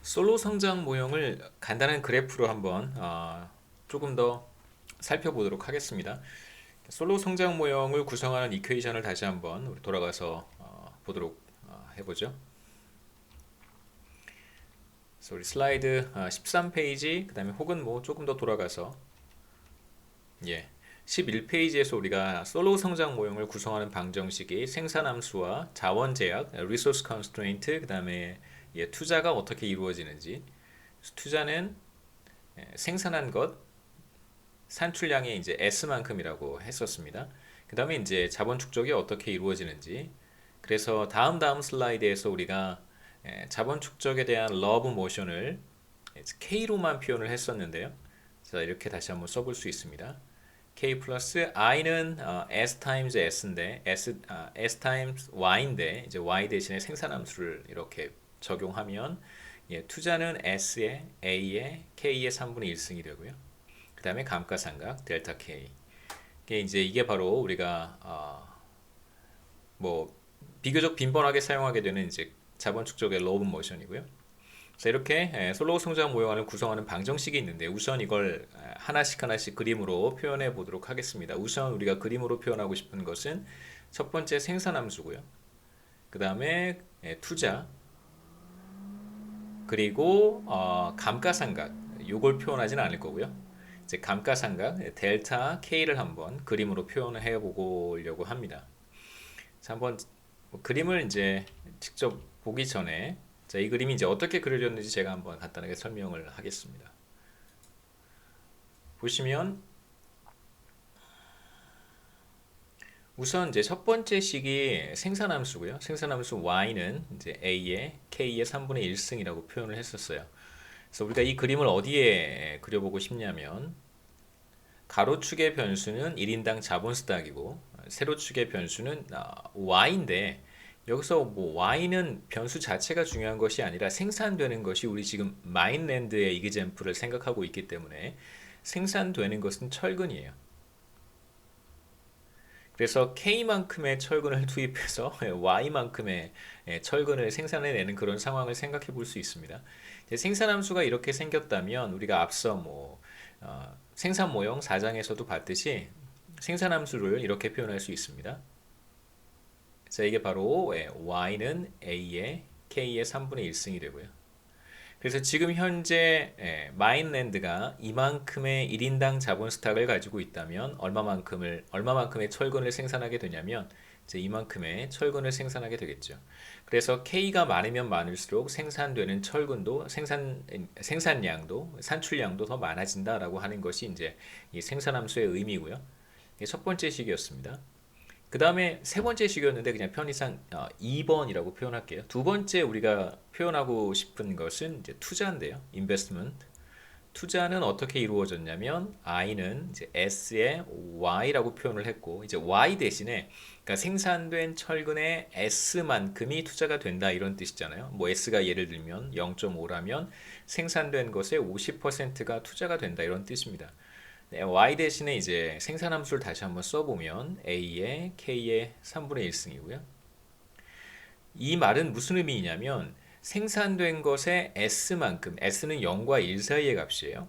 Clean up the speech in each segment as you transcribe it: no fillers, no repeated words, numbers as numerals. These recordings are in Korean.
솔로 성장 모형을 간단한 그래프로 한번 조금 더 살펴보도록 하겠습니다. 솔로 성장 모형을 구성하는 이퀘이션을 다시 한번 우리 돌아가서 보도록 해보죠. 그래서 우리 슬라이드 13페이지 그 다음에 혹은 뭐 조금 더 돌아가서 11페이지에서 우리가 솔로 성장 모형을 구성하는 방정식이 생산함수와 자원 제약, resource constraint, 그 다음에 투자가 어떻게 이루어지는지, 투자는 생산한 것, 산출량이 이제 S만큼이라고 했었습니다. 그 다음에 이제 자본 축적이 어떻게 이루어지는지, 그래서 다음 슬라이드에서 우리가 자본 축적에 대한 러브 모션을 K로만 표현을 했었는데요. 자, 이렇게 다시 한번 써볼 수 있습니다. K 플러스 I는 S 타임즈 S인데 S 타임즈 Y인데 이제 Y 대신에 생산함수를 이렇게 적용하면 투자는 S에 A에 K의 3분의 1승이 되고요. 그 다음에 감가상각 델타 K. 이게 바로 우리가 뭐 비교적 빈번하게 사용하게 되는 이제 자본 축적의 러브 모션이고요. 자, 이렇게 솔로 성장 모형을 구성하는 방정식이 있는데 우선 이걸 하나씩 그림으로 표현해 보도록 하겠습니다. 우선 우리가 그림으로 표현하고 싶은 것은 첫 번째 생산함수고요. 그 다음에 투자, 그리고 감가상각 요걸 표현하지는 않을 거고요. 이제 감가상각 델타 K를 한번 그림으로 표현해 보려고 합니다. 자, 한번 그림을 이제 직접 보기 전에 자, 이 그림이 이제 어떻게 그려졌는지 제가 한번 간단하게 설명을 하겠습니다. 보시면 우선 이제 첫 번째 식이 생산함수고요. 생산함수 y는 이제 a의 k의 3분의 1승이라고 표현을 했었어요. 그래서 우리가 이 그림을 어디에 그려보고 싶냐면 가로축의 변수는 1인당 자본 수탁이고 세로축의 변수는 y인데 여기서 뭐 y는 변수 자체가 중요한 것이 아니라 생산되는 것이 우리 지금 마인랜드의 이그젬플을 생각하고 있기 때문에 생산되는 것은 철근이에요. 그래서 K만큼의 철근을 투입해서 Y만큼의 철근을 생산해내는 그런 상황을 생각해 볼 수 있습니다. 생산함수가 이렇게 생겼다면 우리가 앞서 생산 모형 4장에서도 봤듯이 생산함수를 이렇게 표현할 수 있습니다. 자, 이게 바로 Y는 A의 K의 3분의 1승이 되고요. 그래서 지금 현재 마인랜드가 이만큼의 1인당 자본 스탁을 가지고 있다면 얼마만큼의 철근을 생산하게 되냐면 이제 이만큼의 철근을 생산하게 되겠죠. 그래서 K가 많으면 많을수록 생산되는 철근도 생산량도 산출량도 더 많아진다라고 하는 것이 이제 이 생산함수의 의미고요. 이게 첫 번째 식이었습니다. 그 다음에 세 번째 식이었는데 그냥 편의상 2번이라고 표현할게요. 두 번째 우리가 표현하고 싶은 것은 이제 투자인데요. investment. 투자는 어떻게 이루어졌냐면 I는 이제 S의 Y라고 표현을 했고 이제 Y 대신에 그러니까 생산된 철근의 S만큼이 투자가 된다 이런 뜻이잖아요. 뭐 S가 예를 들면 0.5라면 생산된 것의 50%가 투자가 된다 이런 뜻입니다. 네, y 대신에 이제 생산함수를 다시 한번 써보면 a의 k의 3분의 1승이고요. 이 말은 무슨 의미냐면 생산된 것의 s만큼, s는 0과 1 사이의 값이에요.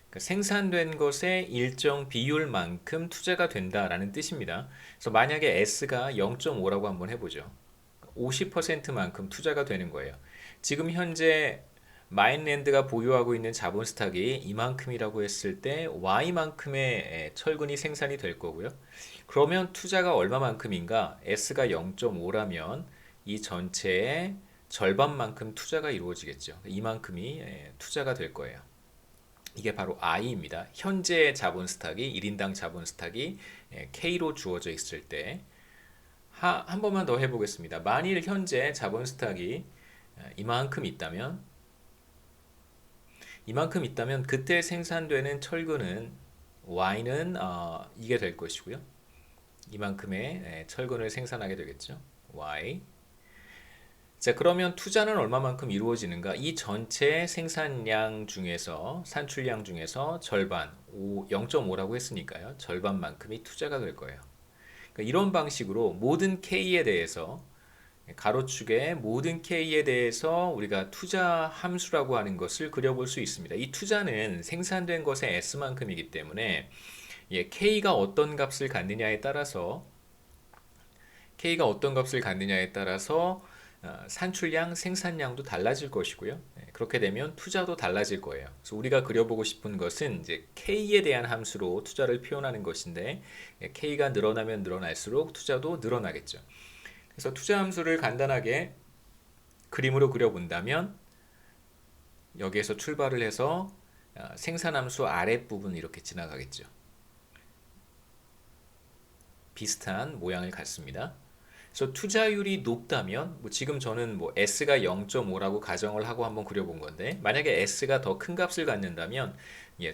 그러니까 생산된 것의 일정 비율만큼 투자가 된다라는 뜻입니다. 그래서 만약에 s가 0.5라고 한번 해보죠. 50%만큼 투자가 되는 거예요. 지금 현재 마인랜드가 보유하고 있는 자본 스탁이 이만큼이라고 했을 때 Y만큼의 철근이 생산이 될 거고요. 그러면 투자가 얼마만큼인가? S가 0.5라면 이 전체의 절반만큼 투자가 이루어지겠죠. 이만큼이 투자가 될 거예요. 이게 바로 I입니다. 현재 자본 스탁이 1인당 자본 스탁이 K로 주어져 있을 때 한 번만 더 해보겠습니다. 만일 현재 자본 스탁이 이만큼 있다면 그때 생산되는 철근은 Y는 이게 될 것이고요. 이만큼의 철근을 생산하게 되겠죠. Y. 자, 그러면 투자는 얼마만큼 이루어지는가? 이 전체 생산량 중에서 산출량 중에서 절반, 0.5라고 했으니까요. 절반만큼이 투자가 될 거예요. 그러니까 이런 방식으로 모든 K에 대해서 가로축의 모든 K에 대해서 우리가 투자 함수라고 하는 것을 그려볼 수 있습니다. 이 투자는 생산된 것의 S만큼이기 때문에 K가 어떤 값을 갖느냐에 따라서 산출량, 생산량도 달라질 것이고요. 그렇게 되면 투자도 달라질 거예요. 그래서 우리가 그려보고 싶은 것은 이제 K에 대한 함수로 투자를 표현하는 것인데 K가 늘어나면 늘어날수록 투자도 늘어나겠죠. 그래서 투자 함수를 간단하게 그림으로 그려본다면 여기에서 출발을 해서 생산함수 아랫부분 이렇게 지나가겠죠. 비슷한 모양을 갖습니다. 그래서 투자율이 높다면 지금 저는 S가 0.5라고 가정을 하고 한번 그려본 건데 만약에 S가 더 큰 값을 갖는다면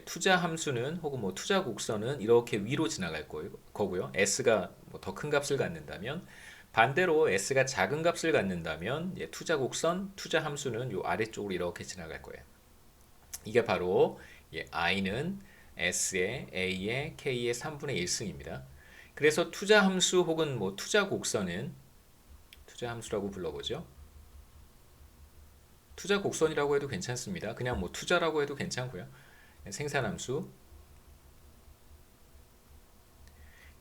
투자 함수는 혹은 투자 곡선은 이렇게 위로 지나갈 거고요. S가 더 큰 값을 갖는다면 반대로 S가 작은 값을 갖는다면 투자 곡선, 투자 함수는 요 아래쪽으로 이렇게 지나갈 거예요. 이게 바로 I는 S의 A의 K의 3분의 1승입니다. 그래서 투자 함수 혹은 투자 곡선은 투자 함수라고 불러보죠. 투자 곡선이라고 해도 괜찮습니다. 그냥 투자라고 해도 괜찮고요. 생산 함수.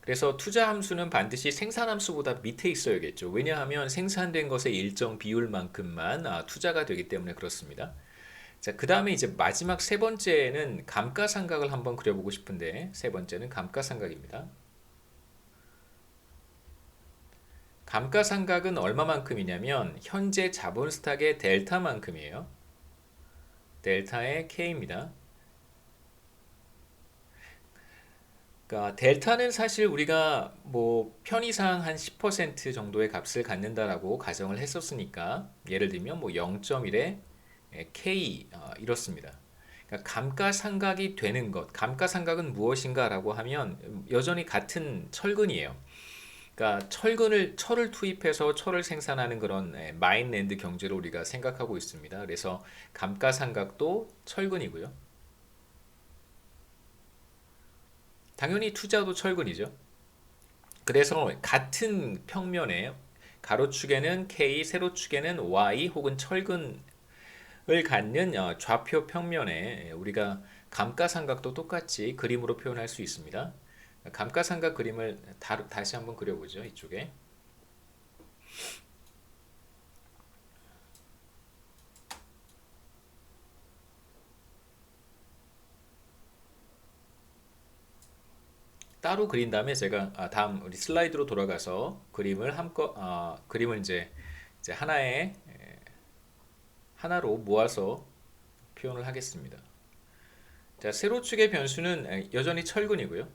그래서 투자 함수는 반드시 생산 함수보다 밑에 있어야겠죠. 왜냐하면 생산된 것의 일정 비율만큼만 투자가 되기 때문에 그렇습니다. 자, 그 다음에 이제 마지막 세 번째는 감가상각을 한번 그려보고 싶은데 세 번째는 감가상각입니다. 감가상각은 얼마만큼이냐면 현재 자본 스탁의 델타만큼이에요. 델타의 K입니다. 그러니까 델타는 사실 우리가 편의상 한 10% 정도의 값을 갖는다라고 가정을 했었으니까 예를 들면 0.1에 K 이렇습니다. 그러니까 감가상각이 되는 것, 감가상각은 무엇인가라고 하면 여전히 같은 철근이에요. 그러니까 철을 투입해서 철을 생산하는 그런 마인랜드 경제를 우리가 생각하고 있습니다. 그래서 감가상각도 철근이고요. 당연히 투자도 철근이죠. 그래서 같은 평면에 가로축에는 K, 세로축에는 Y 혹은 철근을 갖는 좌표 평면에 우리가 감가상각도 똑같이 그림으로 표현할 수 있습니다. 감가상각 그림을 다시 한번 그려보죠. 이쪽에. 따로 그린 다음에 제가 다음 우리 슬라이드로 돌아가서 그림을 이제 하나로 모아서 표현을 하겠습니다. 자, 세로축의 변수는 여전히 철근이고요.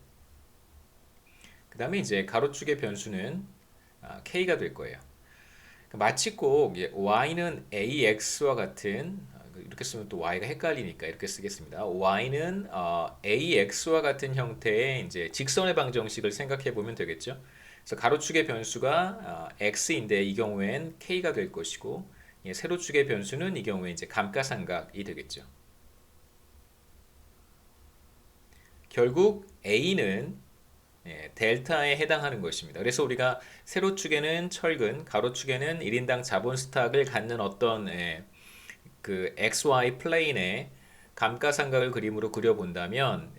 그 다음에 이제 가로축의 변수는 K가 될 거예요. 마치 꼭 Y는 AX와 같은 이렇게 쓰면 또 Y가 헷갈리니까 이렇게 쓰겠습니다. Y는 AX와 같은 형태의 이제 직선의 방정식을 생각해 보면 되겠죠. 그래서 가로축의 변수가 X인데 이 경우엔 K가 될 것이고 세로축의 변수는 이 경우에 이제 감가상각이 되겠죠. 결국 A는 델타에 해당하는 것입니다. 그래서 우리가 세로축에는 철근, 가로축에는 1인당 자본 스탁을 갖는 어떤 그 XY 플레인의 감가상각을 그림으로 그려본다면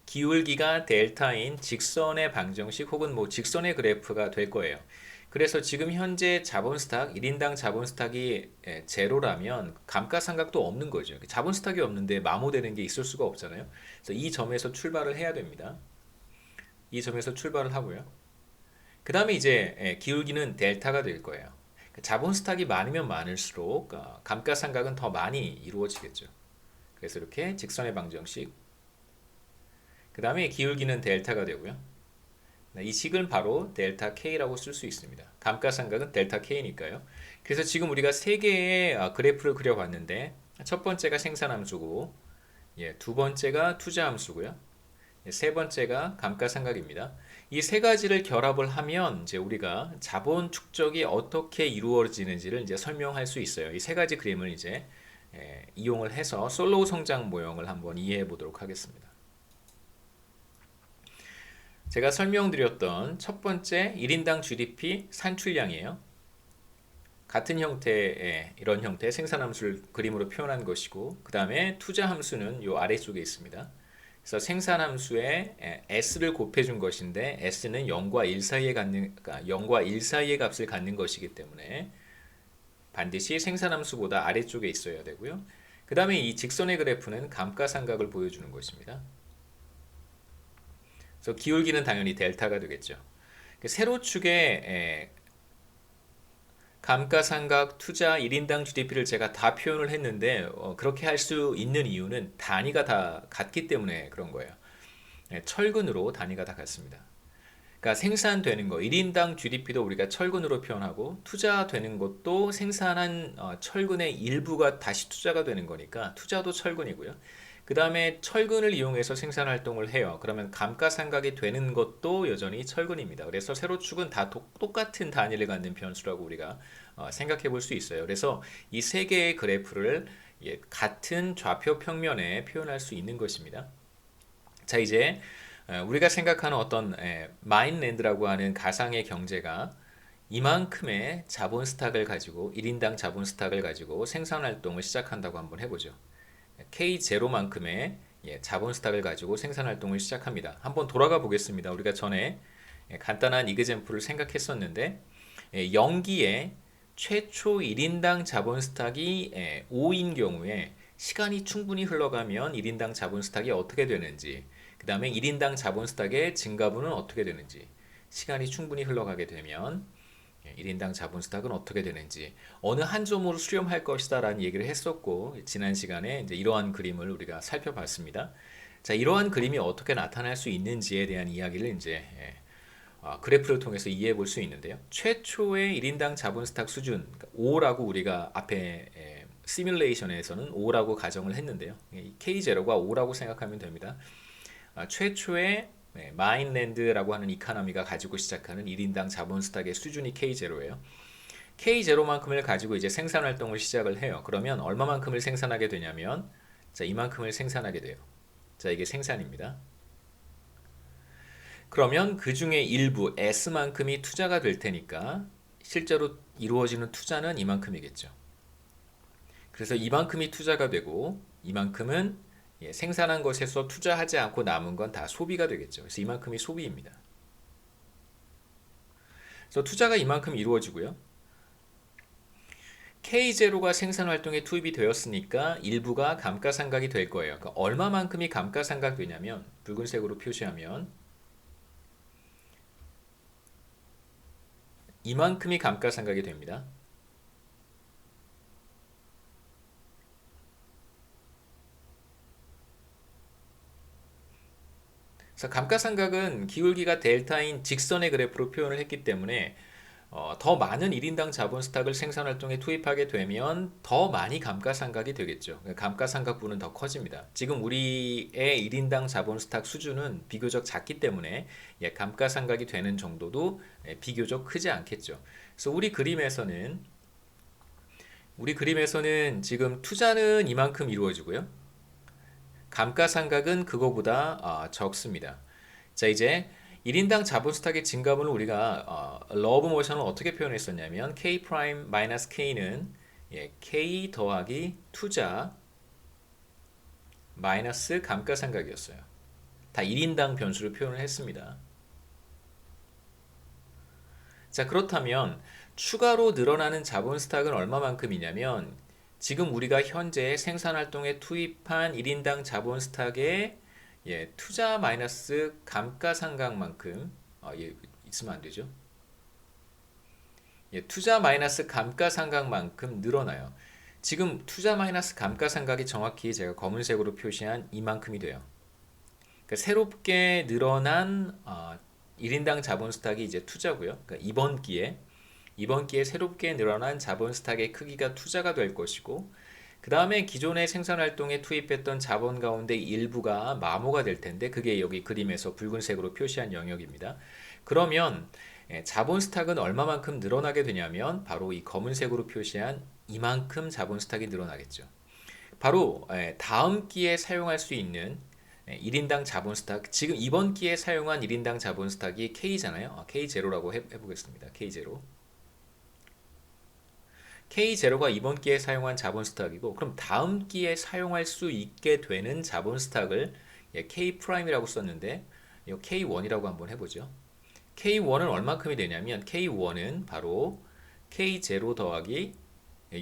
기울기가 델타인 직선의 방정식 혹은 직선의 그래프가 될 거예요. 그래서 지금 현재 자본 스탁, 1인당 자본 스탁이 제로라면 감가상각도 없는 거죠. 자본 스탁이 없는데 마모되는 게 있을 수가 없잖아요. 그래서 이 점에서 출발을 해야 됩니다. 이 점에서 출발을 하고요. 그 다음에 이제 기울기는 델타가 될 거예요. 자본 스탁이 많으면 많을수록 감가상각은 더 많이 이루어지겠죠. 그래서 이렇게 직선의 방정식. 그 다음에 기울기는 델타가 되고요. 이 식은 바로 델타 K라고 쓸 수 있습니다. 감가상각은 델타 K니까요. 그래서 지금 우리가 세 개의 그래프를 그려봤는데 첫 번째가 생산함수고 두 번째가 투자함수고요. 세 번째가 감가상각입니다. 이 세 가지를 결합을 하면 이제 우리가 자본 축적이 어떻게 이루어지는지를 이제 설명할 수 있어요. 이 세 가지 그림을 이제 이용을 해서 솔로우 성장 모형을 한번 이해해 보도록 하겠습니다. 제가 설명드렸던 첫 번째 1인당 GDP 산출량이에요. 같은 형태의 이런 형태의 생산함수를 그림으로 표현한 것이고 그 다음에 투자함수는 이 아래쪽에 있습니다. 그래서 생산함수에 s를 곱해준 것인데 s는 0과 1 사이에 갖는 그러니까 0과 1 사이의 값을 갖는 것이기 때문에 반드시 생산함수보다 아래쪽에 있어야 되고요. 그 다음에 이 직선의 그래프는 감가상각을 보여주는 것입니다. 그래서 기울기는 당연히 델타가 되겠죠. 세로축에 감가상각, 투자, 1인당 GDP를 제가 다 표현을 했는데 그렇게 할 수 있는 이유는 단위가 다 같기 때문에 그런 거예요. 철근으로 단위가 다 같습니다. 그러니까 생산되는 거 1인당 GDP도 우리가 철근으로 표현하고 투자되는 것도 생산한 철근의 일부가 다시 투자가 되는 거니까 투자도 철근이고요. 그 다음에 철근을 이용해서 생산 활동을 해요. 그러면 감가상각이 되는 것도 여전히 철근입니다. 그래서 세로축은 다 똑같은 단위를 갖는 변수라고 우리가 생각해 볼 수 있어요. 그래서 이 세 개의 그래프를 같은 좌표 평면에 표현할 수 있는 것입니다. 자, 이제 우리가 생각하는 어떤 마인랜드라고 하는 가상의 경제가 이만큼의 자본 스탁을 가지고 1인당 자본 스탁을 가지고 생산 활동을 시작한다고 한번 해보죠. K0만큼의 자본 스탁을 가지고 생산 활동을 시작합니다. 한번 돌아가 보겠습니다. 우리가 전에 간단한 이그젠플을 생각했었는데 0기에 최초 1인당 자본 스탁이 5인 경우에 시간이 충분히 흘러가면 1인당 자본 스탁이 어떻게 되는지, 그 다음에 1인당 자본 스탁의 증가분은 어떻게 되는지, 시간이 충분히 흘러가게 되면 1인당 자본 스탁은 어떻게 되는지 어느 한 점으로 수렴할 것이다 라는 얘기를 했었고, 지난 시간에 이제 이러한 그림을 우리가 살펴봤습니다. 자, 이러한 그림이 어떻게 나타날 수 있는지에 대한 이야기를 이제 그래프를 통해서 이해해 볼 수 있는데요. 최초의 1인당 자본 스탁 수준 5라고 우리가 앞에 시뮬레이션에서는 5라고 가정을 했는데요. K0가 5라고 생각하면 됩니다. 최초의 마인랜드라고 하는 이카노미가 가지고 시작하는 1인당 자본 스탁의 수준이 K0예요. K0만큼을 가지고 이제 생산 활동을 시작을 해요. 그러면 얼마만큼을 생산하게 되냐면 자, 이만큼을 생산하게 돼요. 자, 이게 생산입니다. 그러면 그 중에 일부 S만큼이 투자가 될 테니까 실제로 이루어지는 투자는 이만큼이겠죠. 그래서 이만큼이 투자가 되고 이만큼은 생산한 것에서 투자하지 않고 남은 건 다 소비가 되겠죠. 그래서 이만큼이 소비입니다. 그래서 투자가 이만큼 이루어지고요. K0가 생산 활동에 투입이 되었으니까 일부가 감가상각이 될 거예요. 그러니까 얼마만큼이 감가상각 되냐면 붉은색으로 표시하면 이만큼이 감가상각이 됩니다. 그래서 감가상각은 기울기가 델타인 직선의 그래프로 표현을 했기 때문에 더 많은 1인당 자본 스탁을 생산 활동에 투입하게 되면 더 많이 감가상각이 되겠죠. 감가상각분은 더 커집니다. 지금 우리의 1인당 자본 스탁 수준은 비교적 작기 때문에 감가상각이 되는 정도도 비교적 크지 않겠죠. 그래서 우리 그림에서는 지금 투자는 이만큼 이루어지고요. 감가상각은 그거보다 적습니다. 자, 이제 1인당 자본 스탁의 증가분을 우리가 러브 모션을 어떻게 표현했었냐면 K 프라임 마이너스 K는 K 더하기 투자 마이너스 감가상각이었어요. 다 1인당 변수를 표현을 했습니다. 자, 그렇다면 추가로 늘어나는 자본 스탁은 얼마만큼이냐면 지금 우리가 현재 생산활동에 투입한 1인당 자본 스탁의 투자 마이너스 감가상각만큼 있으면 안 되죠. 투자 마이너스 감가상각만큼 늘어나요. 지금 투자 마이너스 감가상각이 정확히 제가 검은색으로 표시한 이만큼이 돼요. 그러니까 새롭게 늘어난 1인당 자본 스탁이 이제 투자고요. 그러니까 이번 기에 새롭게 늘어난 자본 스탁의 크기가 투자가 될 것이고 그 다음에 기존의 생산활동에 투입했던 자본 가운데 일부가 마모가 될 텐데 그게 여기 그림에서 붉은색으로 표시한 영역입니다. 그러면 자본 스탁은 얼마만큼 늘어나게 되냐면 바로 이 검은색으로 표시한 이만큼 자본 스탁이 늘어나겠죠. 바로 다음 기에 사용할 수 있는 1인당 자본 스탁, 지금 이번 기에 사용한 1인당 자본 스탁이 K잖아요. K0라고 해보겠습니다. K0. K0가 이번 기회에 사용한 자본 스탁이고 그럼 다음 기회에 사용할 수 있게 되는 자본 스탁을 K 프라임이라고 썼는데 이거 K1이라고 한번 해보죠. K1은 얼마큼이 되냐면 K1은 바로 K0 더하기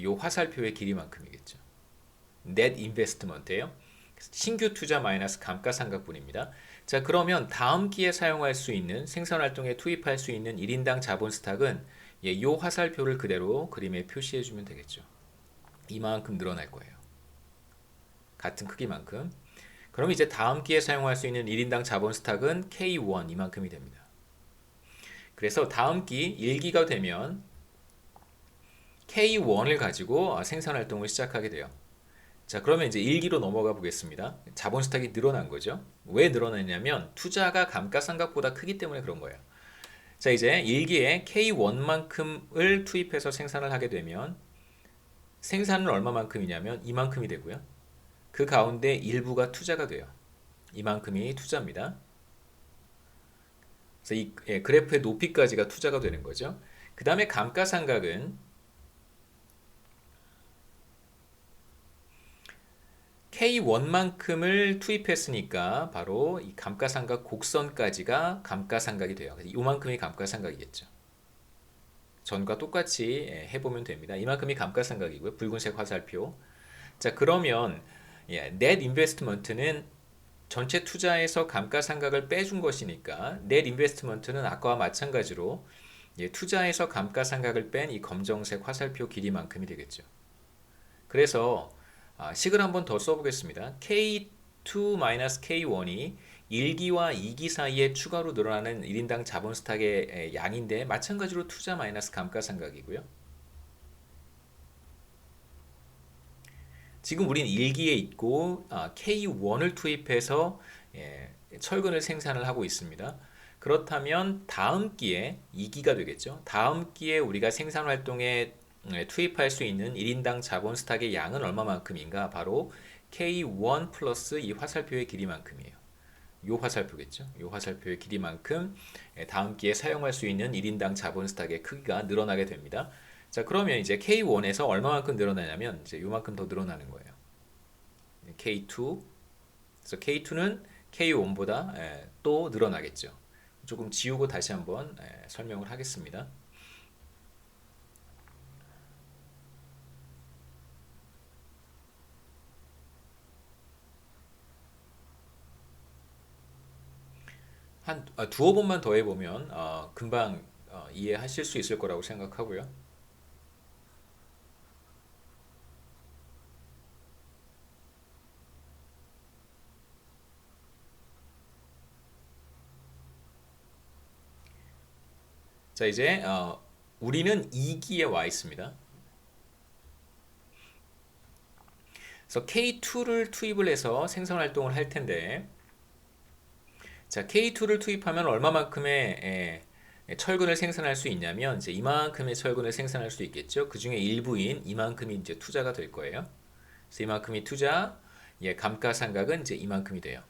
요 화살표의 길이만큼이겠죠. net investment예요. 신규 투자 마이너스 감가상각분입니다. 자, 그러면 다음 기에 사용할 수 있는 생산활동에 투입할 수 있는 1인당 자본 스탁은 이 화살표를 그대로 그림에 표시해 주면 되겠죠. 이만큼 늘어날 거예요. 같은 크기만큼. 그럼 이제 다음 기에 사용할 수 있는 1인당 자본 스탁은 K1 이만큼이 됩니다. 그래서 다음 기 1기가 되면 K1을 가지고 생산활동을 시작하게 돼요. 자, 그러면 이제 1기로 넘어가 보겠습니다. 자본 스탁이 늘어난 거죠. 왜 늘어났냐면 투자가 감가상각보다 크기 때문에 그런 거예요. 자, 이제 1기에 K1만큼을 투입해서 생산을 하게 되면 생산은 얼마만큼이냐면 이만큼이 되고요. 그 가운데 일부가 투자가 돼요. 이만큼이 투자입니다. 그래서 이 그래프의 높이까지가 투자가 되는 거죠. 그 다음에 감가상각은 K1만큼을 투입했으니까 바로 이 감가상각 곡선까지가 감가상각이 돼요. 그래서 이만큼이 감가상각이겠죠. 전과 똑같이 해보면 됩니다. 이만큼이 감가상각이고요. 붉은색 화살표. 자, 그러면 net investment는 전체 투자에서 감가상각을 빼준 것이니까 net investment는 아까와 마찬가지로 투자에서 감가상각을 뺀 이 검정색 화살표 길이만큼이 되겠죠. 그래서 식을 한번 더 써보겠습니다. K2-K1이 1기와 2기 사이에 추가로 늘어나는 1인당 자본 스탁의 양인데 마찬가지로 투자 마이너스 감가상각이고요. 지금 우린 1기에 있고 K1을 투입해서 철근을 생산을 하고 있습니다. 그렇다면 다음 기에 2기가 되겠죠. 다음 기에 우리가 생산 활동에 투입할 수 있는 1인당 자본 스탁의 양은 얼마만큼인가? 바로 K1 플러스 이 화살표의 길이만큼이에요. 요 화살표겠죠. 요 화살표의 길이만큼 다음 기에 사용할 수 있는 1인당 자본 스탁의 크기가 늘어나게 됩니다. 자, 그러면 이제 K1에서 얼마만큼 늘어나냐면 이제 요만큼 더 늘어나는 거예요. K2. 그래서 K2는 K1보다 또 늘어나겠죠. 조금 지우고 다시 한번 설명을 하겠습니다. 한 두어 번만 더 해보면 금방 이해하실 수 있을 거라고 생각하고요. 자, 이제 우리는 2기에 와 있습니다. 그래서 K2를 투입을 해서 생산 활동을 할 텐데, 자, K2를 투입하면 얼마만큼의 철근을 생산할 수 있냐면 이제 이만큼의 철근을 생산할 수 있겠죠. 그 중에 일부인 이만큼이 이제 투자가 될 거예요. 그래서 이만큼이 투자, 감가상각은 이제 이만큼이 돼요.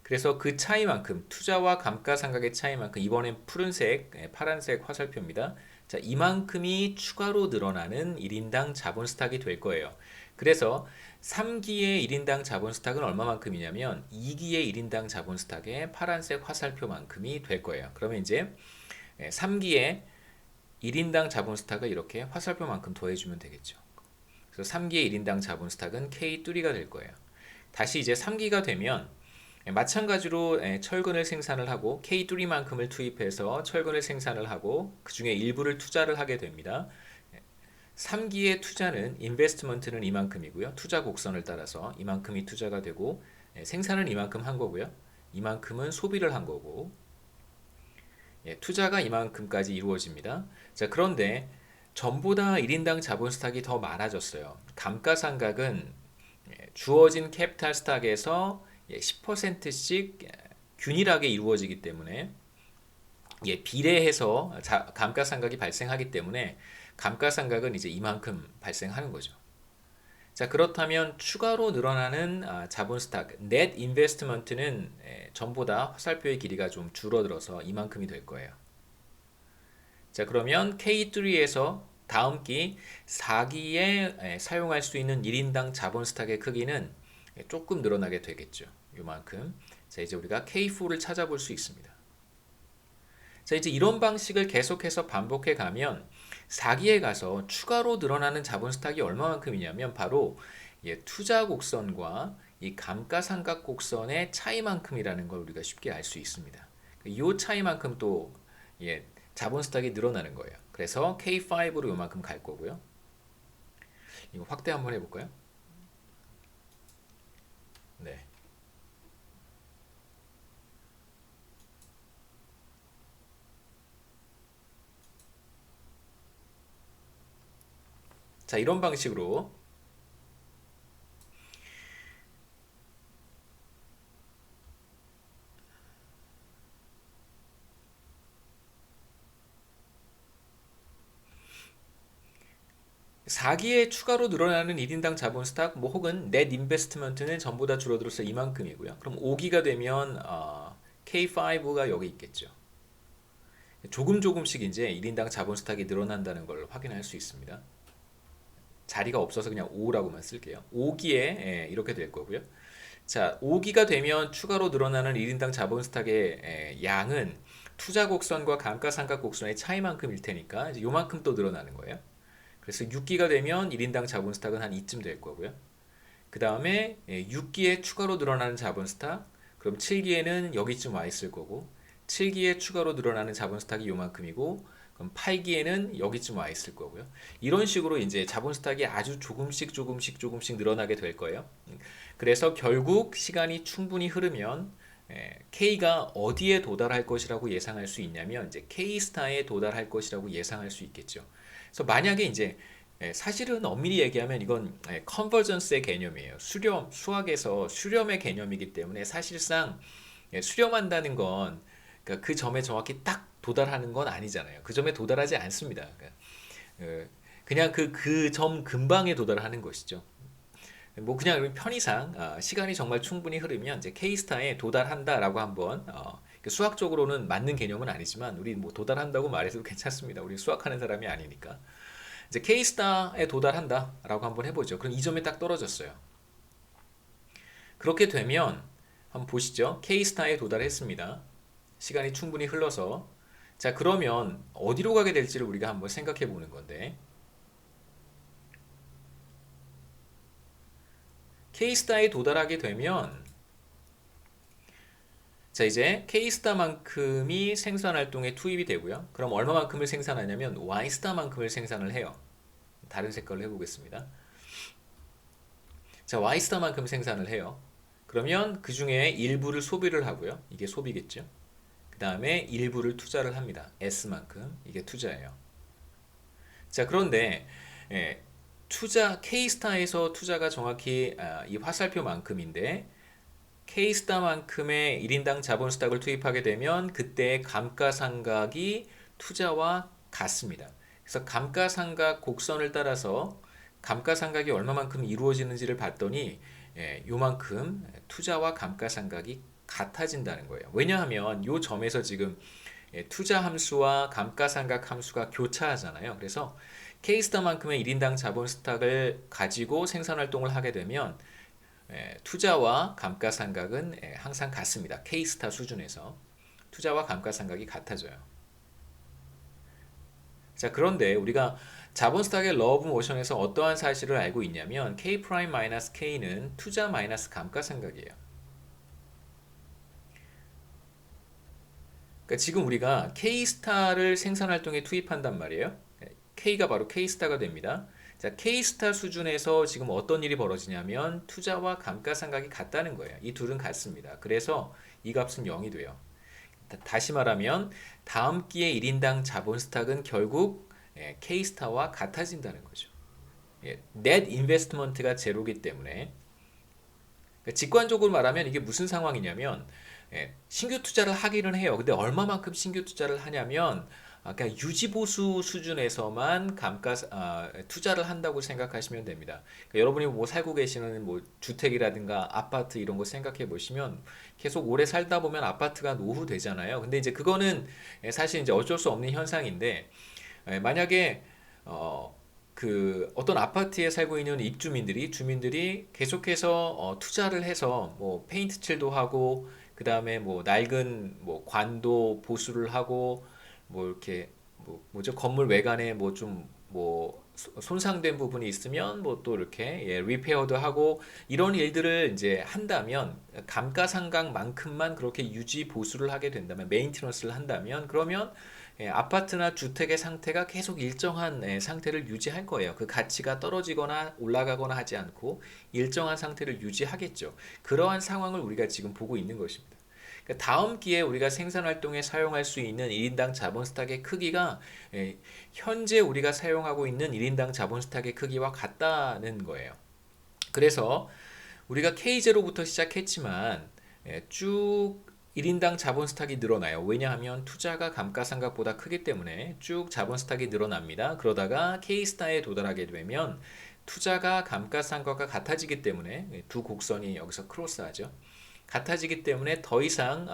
그래서 그 차이만큼 투자와 감가상각의 차이만큼 이번엔 푸른색, 파란색 화살표입니다. 자, 이만큼이 추가로 늘어나는 1인당 자본 스탁이 될 거예요. 그래서 3기의 1인당 자본 스탁은 얼마만큼이냐면 2기의 1인당 자본 스탁의 파란색 화살표만큼이 될 거예요. 그러면 이제 3기의 1인당 자본 스탁을 이렇게 화살표만큼 더해주면 되겠죠. 그래서 3기의 1인당 자본 스탁은 K3가 될 거예요. 다시 이제 3기가 되면 마찬가지로 철근을 생산을 하고 K3만큼을 투입해서 철근을 생산을 하고 그 중에 일부를 투자를 하게 됩니다. 3기의 투자는 인베스트먼트는 이만큼이고요. 투자 곡선을 따라서 이만큼이 투자가 되고 생산은 이만큼 한 거고요. 이만큼은 소비를 한 거고 투자가 이만큼까지 이루어집니다. 자, 그런데 전보다 1인당 자본 스탁이 더 많아졌어요. 감가상각은 주어진 캐피탈 스탁에서 10%씩 균일하게 이루어지기 때문에 비례해서 감가상각이 발생하기 때문에 감가상각은 이제 이만큼 발생하는 거죠. 자, 그렇다면 추가로 늘어나는 자본 스탁, net investment는 전보다 화살표의 길이가 좀 줄어들어서 이만큼이 될 거예요. 자, 그러면 K3에서 다음 기 4기에 사용할 수 있는 1인당 자본 스탁의 크기는 조금 늘어나게 되겠죠. 요만큼. 자, 이제 우리가 K4를 찾아볼 수 있습니다. 자, 이제 이런 방식을 계속해서 반복해 가면 4기에 가서 추가로 늘어나는 자본 스탁이 얼마만큼이냐면 바로 투자 곡선과 이 감가상각 곡선의 차이만큼이라는 걸 우리가 쉽게 알 수 있습니다. 이 차이만큼 또 자본 스탁이 늘어나는 거예요. 그래서 K5로 요만큼 갈 거고요. 이거 확대 한번 해볼까요? 네. 자, 이런 방식으로 4기에 추가로 늘어나는 1인당 자본 스탁 혹은 넷 인베스트먼트는 전부 다 줄어들어서 이만큼이고요. 그럼 5기가 되면 K5가 여기 있겠죠. 조금씩 이제 1인당 자본 스탁이 늘어난다는 걸 확인할 수 있습니다. 자리가 없어서 그냥 5라고만 쓸게요. 5기에 이렇게 될 거고요. 자, 5기가 되면 추가로 늘어나는 1인당 자본 스탁의 양은 투자 곡선과 감가상각 곡선의 차이만큼일 테니까 이제 요만큼 또 늘어나는 거예요. 그래서 6기가 되면 1인당 자본 스탁은 한 이쯤 될 거고요. 그 다음에 6기에 추가로 늘어나는 자본 스탁, 그럼 7기에는 여기쯤 와 있을 거고, 7기에 추가로 늘어나는 자본 스탁이 요만큼이고, 그럼 8기에는 여기쯤 와 있을 거고요. 이런 식으로 이제 자본 스탁이 아주 조금씩 늘어나게 될 거예요. 그래서 결국 시간이 충분히 흐르면 K가 어디에 도달할 것이라고 예상할 수 있냐면 이제 K 스타에 도달할 것이라고 예상할 수 있겠죠. 그래서 만약에 이제 사실은 엄밀히 얘기하면 이건 컨버전스의 개념이에요. 수학에서 수렴의 개념이기 때문에 사실상 수렴한다는 건 그러니까 그 점에 정확히 딱 도달하는 건 아니잖아요. 그 점에 도달하지 않습니다. 그냥 그 점 근방에 도달하는 것이죠. 뭐 그냥 편의상 시간이 정말 충분히 흐르면 이제 K스타에 도달한다라고 한번 수학적으로는 맞는 개념은 아니지만 우리 뭐 도달한다고 말해도 괜찮습니다. 우리 수학하는 사람이 아니니까. 이제 K스타에 도달한다라고 한번 해보죠. 그럼 이 점에 딱 떨어졌어요. 그렇게 되면 한번 보시죠. K스타에 도달했습니다. 시간이 충분히 흘러서 자, 그러면 어디로 가게 될지를 우리가 한번 생각해 보는 건데 K스타에 도달하게 되면 자, 이제 K스타만큼이 생산활동에 투입이 되고요. 그럼 얼마만큼을 생산하냐면 Y스타만큼을 생산을 해요. 다른 색깔로 해보겠습니다. 자, Y스타만큼 생산을 해요. 그러면 그 중에 일부를 소비를 하고요. 이게 소비겠죠. 그 다음에 일부를 투자를 합니다. S만큼. 이게 투자예요. 자, 그런데 K스타에서 투자가 정확히 이 화살표만큼인데 K스타만큼의 1인당 자본 스탁을 투입하게 되면 그때 감가상각이 투자와 같습니다. 그래서 감가상각 곡선을 따라서 감가상각이 얼마만큼 이루어지는지를 봤더니 요만큼 투자와 감가상각이 같아진다는 거예요. 왜냐하면 요 점에서 지금 투자 함수와 감가상각 함수가 교차하잖아요. 그래서 K스타만큼의 1인당 자본 스탁을 가지고 생산활동을 하게 되면 투자와 감가상각은 항상 같습니다. K스타 수준에서 투자와 감가상각이 같아져요. 자, 그런데 우리가 자본 스탁의 러 오브 모션에서 어떠한 사실을 알고 있냐면 K 프라임 마이너스 K는 투자 마이너스 감가상각이에요. 그러니까 지금 우리가 K스타를 생산활동에 투입한단 말이에요. K가 바로 K스타가 됩니다. 자, K스타 수준에서 지금 어떤 일이 벌어지냐면 투자와 감가상각이 같다는 거예요. 이 둘은 같습니다. 그래서 이 값은 0이 돼요. 다시 말하면 다음 기의 1인당 자본 스탁은 결국 K스타와 같아진다는 거죠. 넷 인베스트먼트가 제로기 때문에 그러니까 직관적으로 말하면 이게 무슨 상황이냐면 신규 투자를 하기는 해요. 근데 얼마만큼 신규 투자를 하냐면 그냥 유지보수 수준에서만 투자를 한다고 생각하시면 됩니다. 그러니까 여러분이 뭐 살고 계시는 뭐 주택이라든가 아파트 이런 거 생각해 보시면 계속 오래 살다 보면 아파트가 노후되잖아요. 근데 이제 그거는 사실 이제 어쩔 수 없는 현상인데 만약에 어떤 아파트에 살고 있는 주민들이 계속해서 투자를 해서 뭐 페인트 칠도 하고 그다음에 뭐 낡은 뭐 관도 보수를 하고 뭐 이렇게 뭐죠? 건물 외관에 뭐 좀 뭐 손상된 부분이 있으면 뭐 또 이렇게 리페어도 하고 이런 일들을 이제 한다면 감가상각만큼만 그렇게 유지 보수를 하게 된다면 메인티너스를 한다면 그러면 아파트나 주택의 상태가 계속 일정한 상태를 유지할 거예요. 그 가치가 떨어지거나 올라가거나 하지 않고 일정한 상태를 유지하겠죠. 그러한 상황을 우리가 지금 보고 있는 것입니다. 그러니까 다음 기회에 우리가 생산 활동에 사용할 수 있는 1인당 자본 스탁의 크기가 현재 우리가 사용하고 있는 1인당 자본 스탁의 크기와 같다는 거예요. 그래서 우리가 K0부터 시작했지만 쭉 1인당 자본 스탁이 늘어나요. 왜냐하면 투자가 감가상각보다 크기 때문에 쭉 자본 스탁이 늘어납니다. 그러다가 K스타에 도달하게 되면 투자가 감가상각과 같아지기 때문에 두 곡선이 여기서 크로스하죠. 같아지기 때문에 더 이상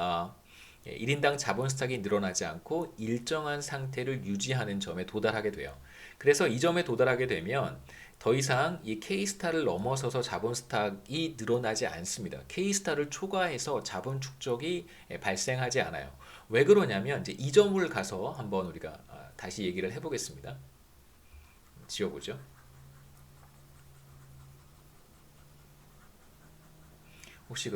1인당 자본 스탁이 늘어나지 않고 일정한 상태를 유지하는 점에 도달하게 돼요. 그래서 이 점에 도달하게 되면 더 이상 이 K스타를 넘어서서 자본 스탁이 늘어나지 않습니다. K스타를 초과해서 자본 축적이 발생하지 않아요. 왜 그러냐면 이제 이 점을 가서 한번 우리가 다시 얘기를 해보겠습니다. 지워보죠. 혹시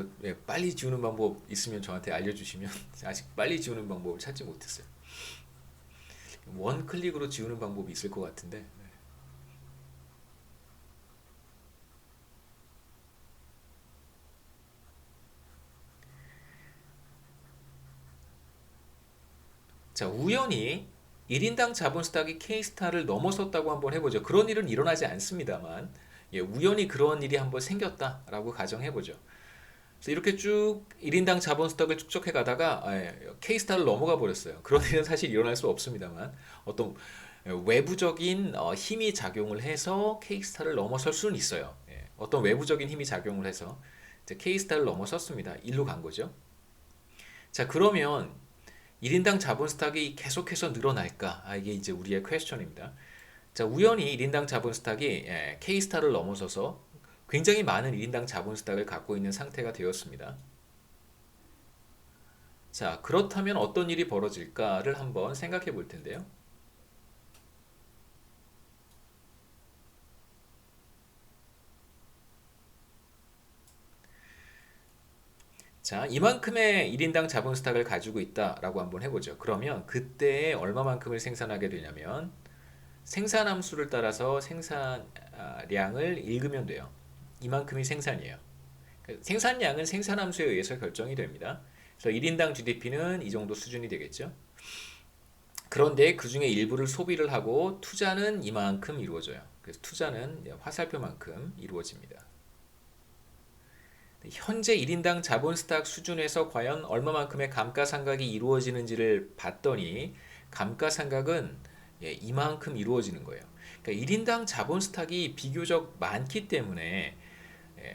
빨리 지우는 방법 있으면 저한테 알려주시면 아직 빨리 지우는 방법을 찾지 못했어요. 원 클릭으로 지우는 방법이 있을 것 같은데. 자, 우연히 1인당 자본 스탁이 K스타를 넘어섰다고 한번 해보죠. 그런 일은 일어나지 않습니다만, 우연히 그런 일이 한번 생겼다라고 가정해보죠. 그래서 이렇게 쭉 1인당 자본 스탁을 축적해 가다가 K스타를 넘어가 버렸어요. 그런 일은 사실 일어날 수 없습니다만, 어떤 외부적인 힘이 작용을 해서 K스타를 넘어설 수는 있어요. 어떤 외부적인 힘이 작용을 해서 K스타를 넘어섰습니다. 일로 간 거죠. 자, 그러면 1인당 자본 스탁이 계속해서 늘어날까? 이게 이제 우리의 퀘스천입니다. 자, 우연히 1인당 자본 스탁이 K스타를 넘어서서 굉장히 많은 1인당 자본 스탁을 갖고 있는 상태가 되었습니다. 자, 그렇다면 어떤 일이 벌어질까를 한번 생각해 볼 텐데요. 자, 이만큼의 1인당 자본 스탁을 가지고 있다라고 한번 해보죠. 그러면 그때 얼마만큼을 생산하게 되냐면 생산함수를 따라서 생산량을 읽으면 돼요. 이만큼이 생산이에요. 생산량은 생산함수에 의해서 결정이 됩니다. 그래서 1인당 GDP는 이 정도 수준이 되겠죠. 그런데 그 중에 일부를 소비를 하고 투자는 이만큼 이루어져요. 그래서 투자는 화살표만큼 이루어집니다. 현재 1인당 자본 스탁 수준에서 과연 얼마만큼의 감가상각이 이루어지는지를 봤더니 감가상각은 이만큼 이루어지는 거예요. 그러니까 1인당 자본 스탁이 비교적 많기 때문에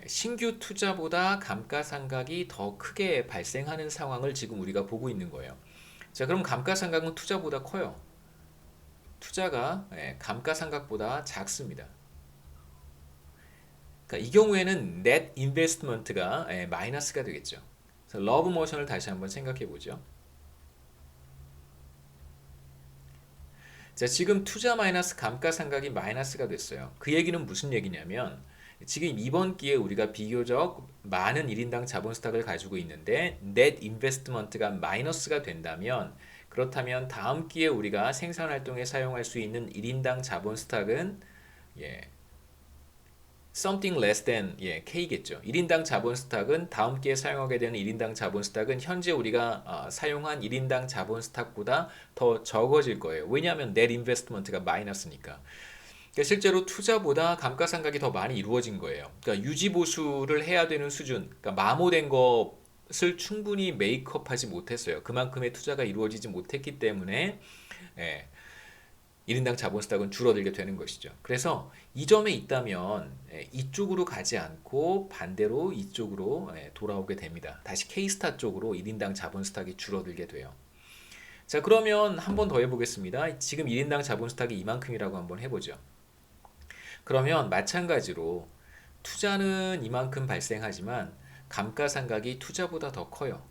신규 투자보다 감가상각이 더 크게 발생하는 상황을 지금 우리가 보고 있는 거예요. 자, 그럼 감가상각은 투자보다 커요. 투자가 감가상각보다 작습니다. 그러니까 이 경우에는 net investment가 마이너스가 되겠죠. 그래서 러브 모션을 다시 한번 생각해 보죠. 자, 지금 투자 마이너스 감가상각이 마이너스가 됐어요. 그 얘기는 무슨 얘기냐면 지금 이번 기회에 우리가 비교적 많은 1인당 자본 스탁을 가지고 있는데 net investment가 마이너스가 된다면 그렇다면 다음 기회에 우리가 생산 활동에 사용할 수 있는 1인당 자본 스탁은 something less than K겠죠. 1인당 자본 스탁은 다음 기회에 사용하게 되는 1인당 자본 스탁은 현재 우리가 사용한 1인당 자본 스탁보다 더 적어질 거예요. 왜냐하면 net investment가 마이너스니까. 그러니까 실제로 투자보다 감가상각이 더 많이 이루어진 거예요. 그러니까 유지 보수를 해야 되는 수준, 그러니까 마모된 것을 충분히 메이크업하지 못했어요. 그만큼의 투자가 이루어지지 못했기 때문에 1인당 자본 스탁은 줄어들게 되는 것이죠. 그래서 이 점에 있다면 이쪽으로 가지 않고 반대로 이쪽으로 돌아오게 됩니다. 다시 K스타 쪽으로 1인당 자본 스탁이 줄어들게 돼요. 자, 그러면 한 번 더 해보겠습니다. 지금 1인당 자본 스탁이 이만큼이라고 한번 해보죠. 그러면 마찬가지로 투자는 이만큼 발생하지만 감가상각이 투자보다 더 커요.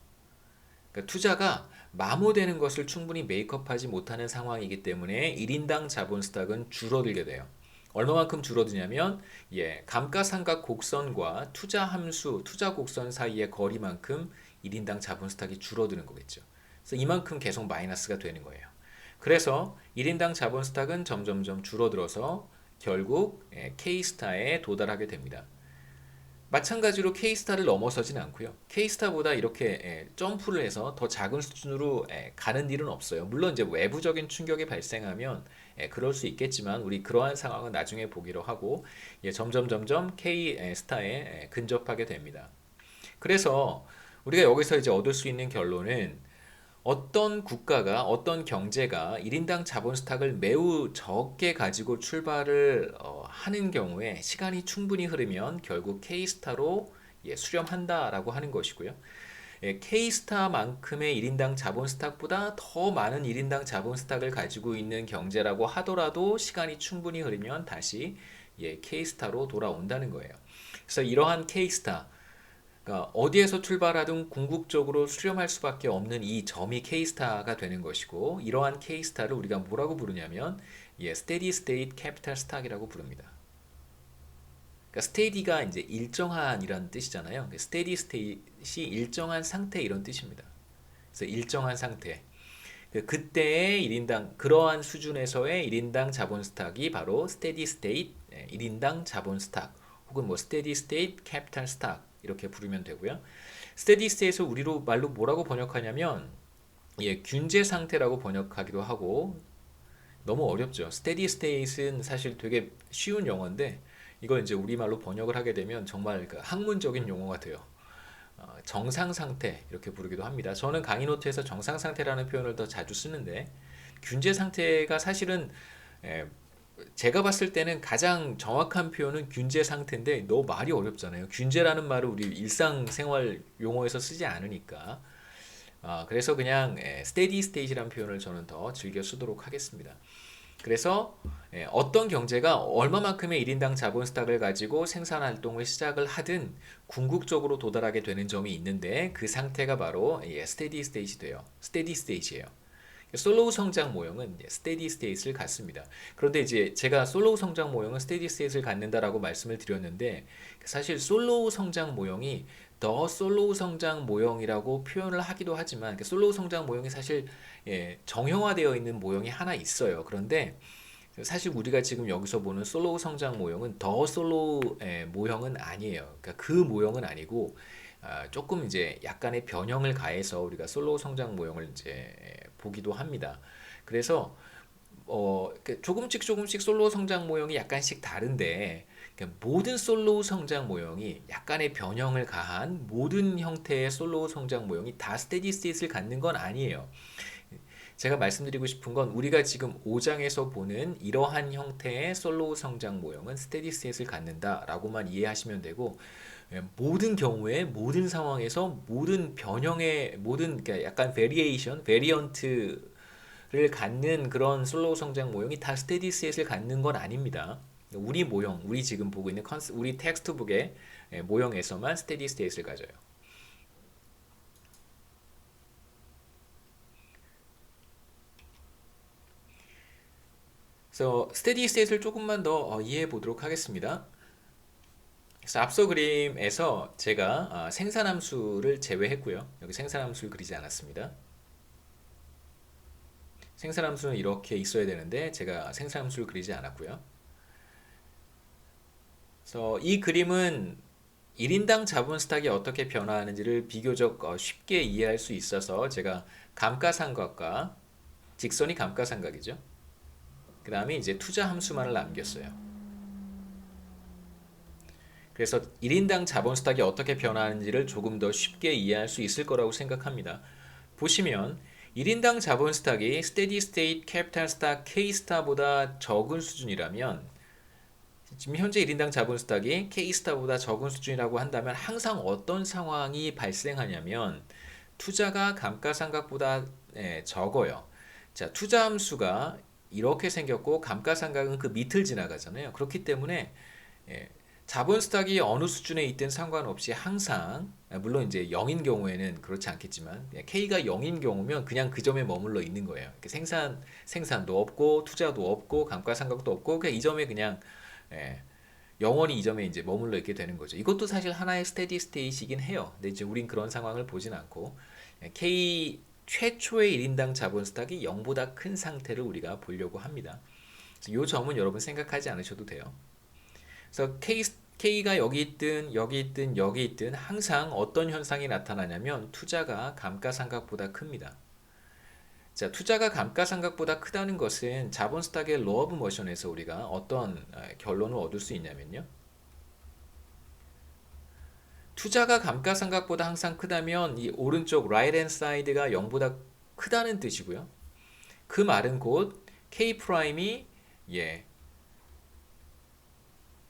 그러니까 투자가 마모되는 것을 충분히 메이크업하지 못하는 상황이기 때문에 1인당 자본 스탁은 줄어들게 돼요. 얼마만큼 줄어드냐면 감가상각 곡선과 투자 함수, 투자 곡선 사이의 거리만큼 1인당 자본 스탁이 줄어드는 거겠죠. 그래서 이만큼 계속 마이너스가 되는 거예요. 그래서 1인당 자본 스탁은 점점점 줄어들어서 결국 K스타에 도달하게 됩니다. 마찬가지로 K스타를 넘어서진 않고요. K스타보다 이렇게 점프를 해서 더 작은 수준으로 가는 일은 없어요. 물론 이제 외부적인 충격이 발생하면 그럴 수 있겠지만 우리 그러한 상황은 나중에 보기로 하고 점점 K스타에 근접하게 됩니다. 그래서 우리가 여기서 이제 얻을 수 있는 결론은 어떤 국가가 어떤 경제가 1인당 자본 스탁을 매우 적게 가지고 출발을 하는 경우에 시간이 충분히 흐르면 결국 K스타로 수렴한다라고 하는 것이고요. K스타만큼의 1인당 자본 스탁보다 더 많은 1인당 자본 스탁을 가지고 있는 경제라고 하더라도 시간이 충분히 흐르면 다시 K스타로 돌아온다는 거예요. 그래서 이러한 K스타, 그러니까 어디에서 출발하든 궁극적으로 수렴할 수밖에 없는 이 점이 K스타가 되는 것이고, 이러한 K스타를 우리가 뭐라고 부르냐면 Steady State Capital Stock이라고 부릅니다. 그러니까 steady가 이제 일정한이라는 뜻이잖아요. steady state이 일정한 상태 이런 뜻입니다. 그래서 일정한 상태. 그때의 1인당 그러한 수준에서의 1인당 자본 스탁이 바로 steady state 1인당 자본 스탁 혹은 뭐 steady state capital stock 이렇게 부르면 되고요. 스테디 스테이트에서 우리로 말로 뭐라고 번역하냐면 균제 상태라고 번역하기도 하고 너무 어렵죠. 스테디 스테이트는 사실 되게 쉬운 용어인데 이걸 이제 우리말로 번역을 하게 되면 정말 그 학문적인 용어가 돼요. 정상 상태 이렇게 부르기도 합니다. 저는 강의 노트에서 정상 상태라는 표현을 더 자주 쓰는데 균제 상태가 사실은 제가 봤을 때는 가장 정확한 표현은 균제 상태인데 너무 말이 어렵잖아요. 균제라는 말을 우리 일상생활 용어에서 쓰지 않으니까. 그래서 그냥 steady state이라는 표현을 저는 더 즐겨 쓰도록 하겠습니다. 그래서 어떤 경제가 얼마만큼의 1인당 자본 스탁을 가지고 생산 활동을 시작을 하든 궁극적으로 도달하게 되는 점이 있는데 그 상태가 바로 steady state이 돼요. steady state이에요. 솔로우 성장 모형은 스테디 스테이트를 갖습니다. 그런데 이제 제가 솔로우 성장 모형은 스테디 스테이트를 갖는다라고 말씀을 드렸는데 사실 솔로우 성장 모형이 더 솔로우 성장 모형이라고 표현을 하기도 하지만 솔로우 성장 모형이 사실 정형화되어 있는 모형이 하나 있어요. 그런데 사실 우리가 지금 여기서 보는 솔로우 성장 모형은 더 솔로우 모형은 아니에요. 그러니까 그 모형은 아니고 조금 이제 약간의 변형을 가해서 우리가 솔로우 성장 모형을 이제 보기도 합니다. 그래서 조금씩 솔로우 성장 모형이 약간씩 다른데 모든 솔로우 성장 모형이 약간의 변형을 가한 모든 형태의 솔로우 성장 모형이 다 스테디 스테이트를 갖는 건 아니에요. 제가 말씀드리고 싶은 건 우리가 지금 5장에서 보는 이러한 형태의 솔로우 성장 모형은 스테디 스테이트를 갖는다라고만 이해하시면 되고 모든 경우에 모든 상황에서 모든 변형의 모든 그러니까 약간 베리언트를 갖는 그런 슬로우 성장 모형이 다 스테디 스테이트를 갖는 건 아닙니다. 우리 모형, 우리 지금 보고 있는 우리 텍스트북의 모형에서만 스테디 스테이트를 가져요. 그래서 스테디 스테이트를 조금만 더 이해해 보도록 하겠습니다. 그래서 앞서 그림에서 제가 생산함수를 제외했고요. 여기 생산함수를 그리지 않았습니다. 생산함수는 이렇게 있어야 되는데 제가 생산함수를 그리지 않았고요. 그래서 이 그림은 1인당 자본 스탁이 어떻게 변화하는지를 비교적 쉽게 이해할 수 있어서 제가 감가상각과 직선이 감가상각이죠. 그 다음에 이제 투자 함수만을 남겼어요. 그래서 1인당 자본 스탁이 어떻게 변화하는지를 조금 더 쉽게 이해할 수 있을 거라고 생각합니다. 보시면 1인당 자본 스탁이 스테디 스테이트 캐피탈 스탁 K스타보다 적은 수준이라면 지금 현재 1인당 자본 스탁이 K스타보다 적은 수준이라고 한다면 항상 어떤 상황이 발생하냐면 투자가 감가상각보다 적어요. 자, 투자 함수가 이렇게 생겼고 감가상각은 그 밑을 지나가잖아요. 그렇기 때문에 예, 자본 스탁이 어느 수준에 있든 상관없이 항상 물론 이제 0인 경우에는 그렇지 않겠지만 K가 0인 경우면 그냥 그 점에 머물러 있는 거예요. 이렇게 생산도 없고 투자도 없고 감가상각도 없고 그냥 이 점에 그냥 예, 영원히 이 점에 이제 머물러 있게 되는 거죠. 이것도 사실 하나의 스테디 스테이트이긴 해요. 근데 이제 우린 그런 상황을 보진 않고 K 최초의 1인당 자본 스탁이 0보다 큰 상태를 우리가 보려고 합니다. 이 점은 여러분 생각하지 않으셔도 돼요. 그래서 K가 여기 있든 여기 있든 여기 있든 항상 어떤 현상이 나타나냐면 투자가 감가상각보다 큽니다. 자, 투자가 감가상각보다 크다는 것은 자본 스탁의 로 오브 모션에서 우리가 어떤 결론을 얻을 수 있냐면요. 투자가 감가상각보다 항상 크다면 이 오른쪽 right hand side가 0보다 크다는 뜻이고요. 그 말은 곧 K 프라임이 예,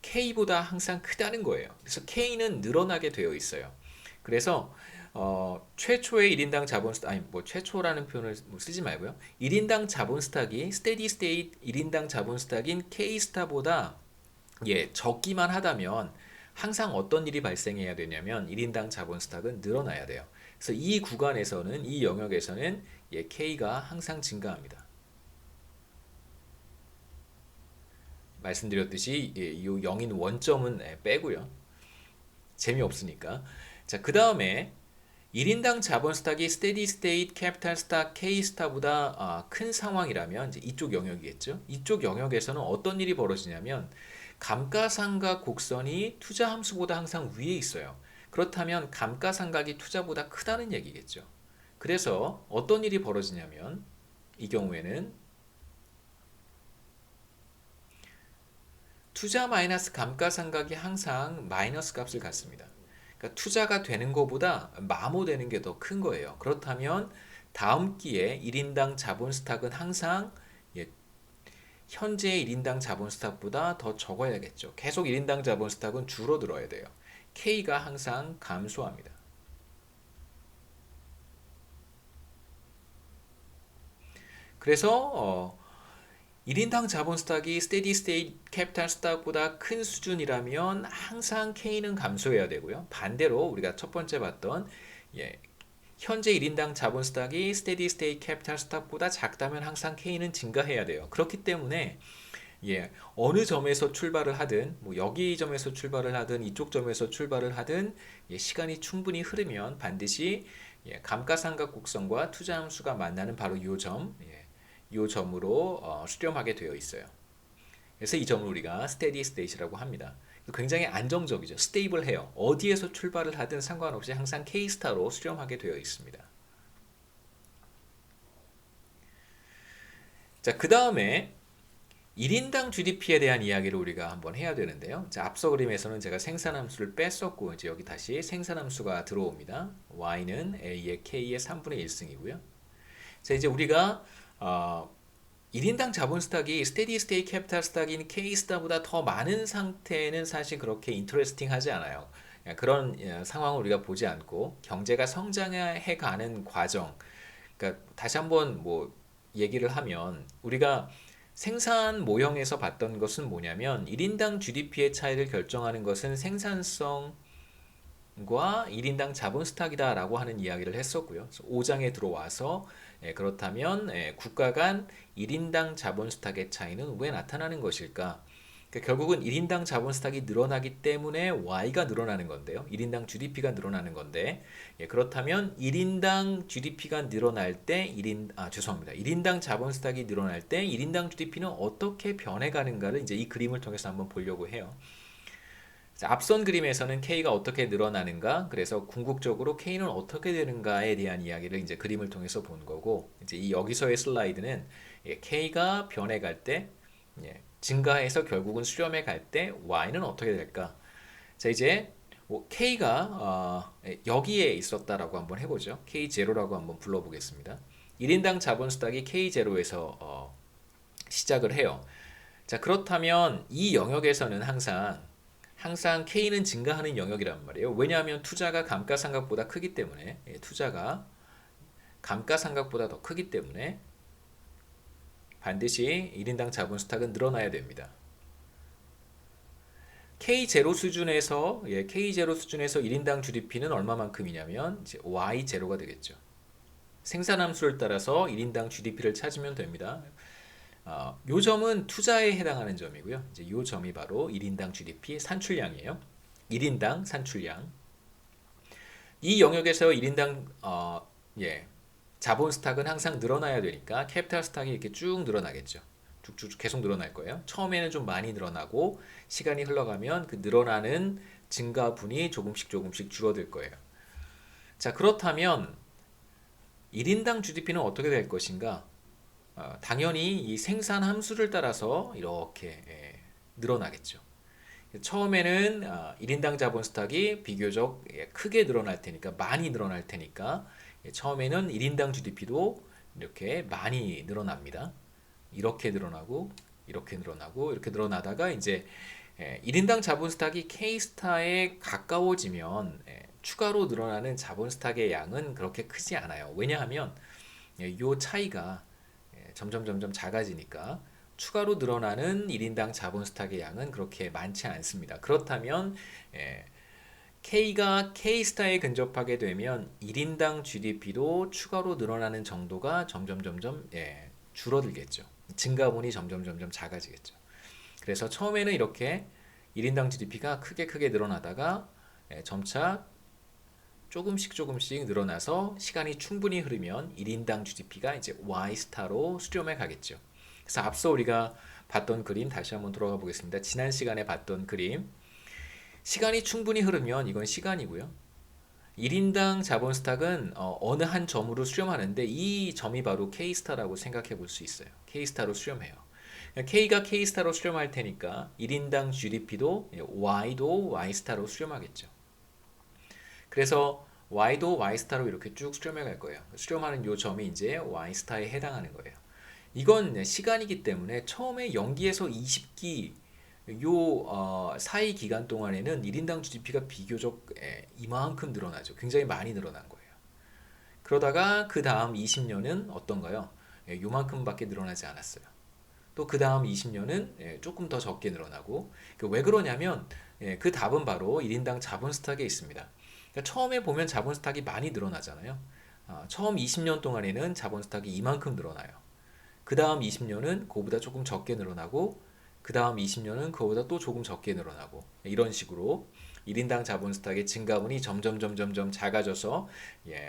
K보다 항상 크다는 거예요. 그래서 K는 늘어나게 되어 있어요. 그래서 최초의 1인당 자본 스탁, 아니 뭐 최초라는 표현을 뭐 쓰지 말고요. 1인당 자본 스탁이 스테디 스테이트 1인당 자본 스탁인 K 스타보다 적기만 하다면 항상 어떤 일이 발생해야 되냐면 1인당 자본 스탁은 늘어나야 돼요. 그래서 이 구간에서는 이 영역에서는 K가 항상 증가합니다. 말씀드렸듯이 이 0인 원점은 빼고요. 재미없으니까. 자, 그 다음에 1인당 자본 스탁이 스테디 스테이트 캐피탈 스탁 K 스타보다 큰 상황이라면 이제 이쪽 영역이겠죠. 이쪽 영역에서는 어떤 일이 벌어지냐면 감가상각 곡선이 투자 함수보다 항상 위에 있어요. 그렇다면 감가상각이 투자보다 크다는 얘기겠죠. 그래서 어떤 일이 벌어지냐면 이 경우에는 투자 마이너스 감가상각이 항상 마이너스 값을 갖습니다. 그러니까 투자가 되는 것보다 마모되는 게 더 큰 거예요. 그렇다면 다음 기에 1인당 자본 스탁은 항상 현재의 1인당 자본 스탁보다 더 적어야겠죠. 계속 1인당 자본 스탁은 줄어들어야 돼요. K가 항상 감소합니다. 그래서 1인당 자본 스탁이 스테디 스테이트 캐피탈 스탁보다 큰 수준이라면 항상 K는 감소해야 되고요. 반대로 우리가 첫 번째 봤던 현재 1인당 자본 스탁이 스테디 스테이트 캐피탈 스탁보다 작다면 항상 K는 증가해야 돼요. 그렇기 때문에 어느 점에서 출발을 하든 뭐 여기 점에서 출발을 하든 이쪽 점에서 출발을 하든 시간이 충분히 흐르면 반드시 감가상각 곡선과 투자 함수가 만나는 바로 이 점, 이 점으로 수렴하게 되어 있어요. 그래서 이 점을 우리가 스테디 스테이트라고 합니다. 굉장히 안정적이죠. 스테이블해요. 어디에서 출발을 하든 상관없이 항상 K스타로 수렴하게 되어 있습니다. 자, 그 다음에 1인당 GDP에 대한 이야기를 우리가 한번 해야 되는데요. 자, 앞서 그림에서는 제가 생산함수를 뺐었고 이제 여기 다시 생산함수가 들어옵니다. Y는 A의 K의 3분의 1승이고요. 자, 이제 우리가 1인당 자본 스탁이 스테디 스테이트 캐피탈 스탁인 K 스타보다 더 많은 상태는 사실 그렇게 인터레스팅하지 않아요. 그런 상황을 우리가 보지 않고 경제가 성장해 가는 과정. 그러니까 다시 한번 뭐 얘기를 하면 우리가 생산 모형에서 봤던 것은 뭐냐면 1인당 GDP의 차이를 결정하는 것은 생산성과 1인당 자본 스탁이다라고 하는 이야기를 했었고요. 5장에 들어와서 그렇다면 국가 간 1인당 자본 스탁의 차이는 왜 나타나는 것일까? 그러니까 결국은 1인당 자본 스탁이 늘어나기 때문에 Y가 늘어나는 건데요. 1인당 GDP가 늘어나는 건데 그렇다면 1인당 GDP가 늘어날 때 1인당 자본 스탁이 늘어날 때 1인당 GDP는 어떻게 변해가는가를 이제 이 그림을 통해서 한번 보려고 해요. 자, 앞선 그림에서는 K가 어떻게 늘어나는가, 그래서 궁극적으로 K는 어떻게 되는가에 대한 이야기를 이제 그림을 통해서 본 거고, 이제 이 여기서의 슬라이드는 K가 변해갈 때, 증가해서 결국은 수렴해 갈 때 Y는 어떻게 될까? 자, 이제 K가 여기에 있었다라고 한번 해보죠. K0라고 한번 불러보겠습니다. 1인당 자본 스탁이 K0에서 시작을 해요. 자, 그렇다면 이 영역에서는 항상 K는 증가하는 영역이란 말이에요. 왜냐하면 투자가 감가상각보다 크기 때문에 투자가 감가상각보다 더 크기 때문에 반드시 1인당 자본 스탁은 늘어나야 됩니다. K0 수준에서 K0 수준에서 1인당 GDP는 얼마만큼이냐면 이제 Y0가 되겠죠. 생산함수를 따라서 1인당 GDP를 찾으면 됩니다. 요 점은 투자에 해당하는 점이고요. 이제 요 점이 바로 1인당 GDP 산출량이에요. 1인당 산출량. 이 영역에서 1인당 자본 스탁은 항상 늘어나야 되니까 캐피탈 스탁이 이렇게 쭉 늘어나겠죠. 쭉쭉 계속 늘어날 거예요. 처음에는 좀 많이 늘어나고 시간이 흘러가면 그 늘어나는 증가분이 조금씩 줄어들 거예요. 자, 그렇다면 1인당 GDP는 어떻게 될 것인가? 당연히 이 생산 함수를 따라서 이렇게 늘어나겠죠. 처음에는 1인당 자본 스탁이 비교적 크게 늘어날 테니까 많이 늘어날 테니까 처음에는 1인당 GDP도 이렇게 많이 늘어납니다. 이렇게 늘어나고 이렇게 늘어나고 이렇게 늘어나다가 이제 1인당 자본 스탁이 K스타에 가까워지면 추가로 늘어나는 자본 스탁의 양은 그렇게 크지 않아요. 왜냐하면 이 차이가 점점 작아지니까 추가로 늘어나는 1인당 자본 스탁의 양은 그렇게 많지 않습니다. 그렇다면 K가 K스타에 근접하게 되면 1인당 GDP도 추가로 늘어나는 정도가 점점 줄어들겠죠. 증가분이 점점 작아지겠죠. 그래서 처음에는 이렇게 1인당 GDP가 크게 늘어나다가 점차 조금씩 늘어나서 시간이 충분히 흐르면 1인당 GDP가 이제 Y스타로 수렴해 가겠죠. 그래서 앞서 우리가 봤던 그림 다시 한번 돌아가 보겠습니다. 지난 시간에 봤던 그림. 시간이 충분히 흐르면 이건 시간이고요. 1인당 자본 스탁은 어느 한 점으로 수렴하는데 이 점이 바로 K스타라고 생각해 볼 수 있어요. K스타로 수렴해요. K가 K스타로 수렴할 테니까 1인당 GDP도 Y도 Y스타로 수렴하겠죠. 그래서 Y도 Y스타로 이렇게 쭉 수렴해 갈 거예요. 수렴하는 요 점이 이제 Y스타에 해당하는 거예요. 이건 시간이기 때문에 처음에 0기에서 20기 사이 기간 동안에는 1인당 GDP가 비교적 이만큼 늘어나죠. 굉장히 많이 늘어난 거예요. 그러다가 그 다음 20년은 어떤가요? 요만큼밖에 늘어나지 않았어요. 또 그 다음 20년은 조금 더 적게 늘어나고 왜 그러냐면 그 답은 바로 1인당 자본 스탁에 있습니다. 그러니까 처음에 보면 자본 스탁이 많이 늘어나잖아요. 처음 20년 동안에는 자본 스탁이 이만큼 늘어나요. 그 다음 20년은 그거보다 조금 적게 늘어나고 그 다음 20년은 그거보다 또 조금 적게 늘어나고 이런 식으로 1인당 자본 스탁의 증가분이 점점 작아져서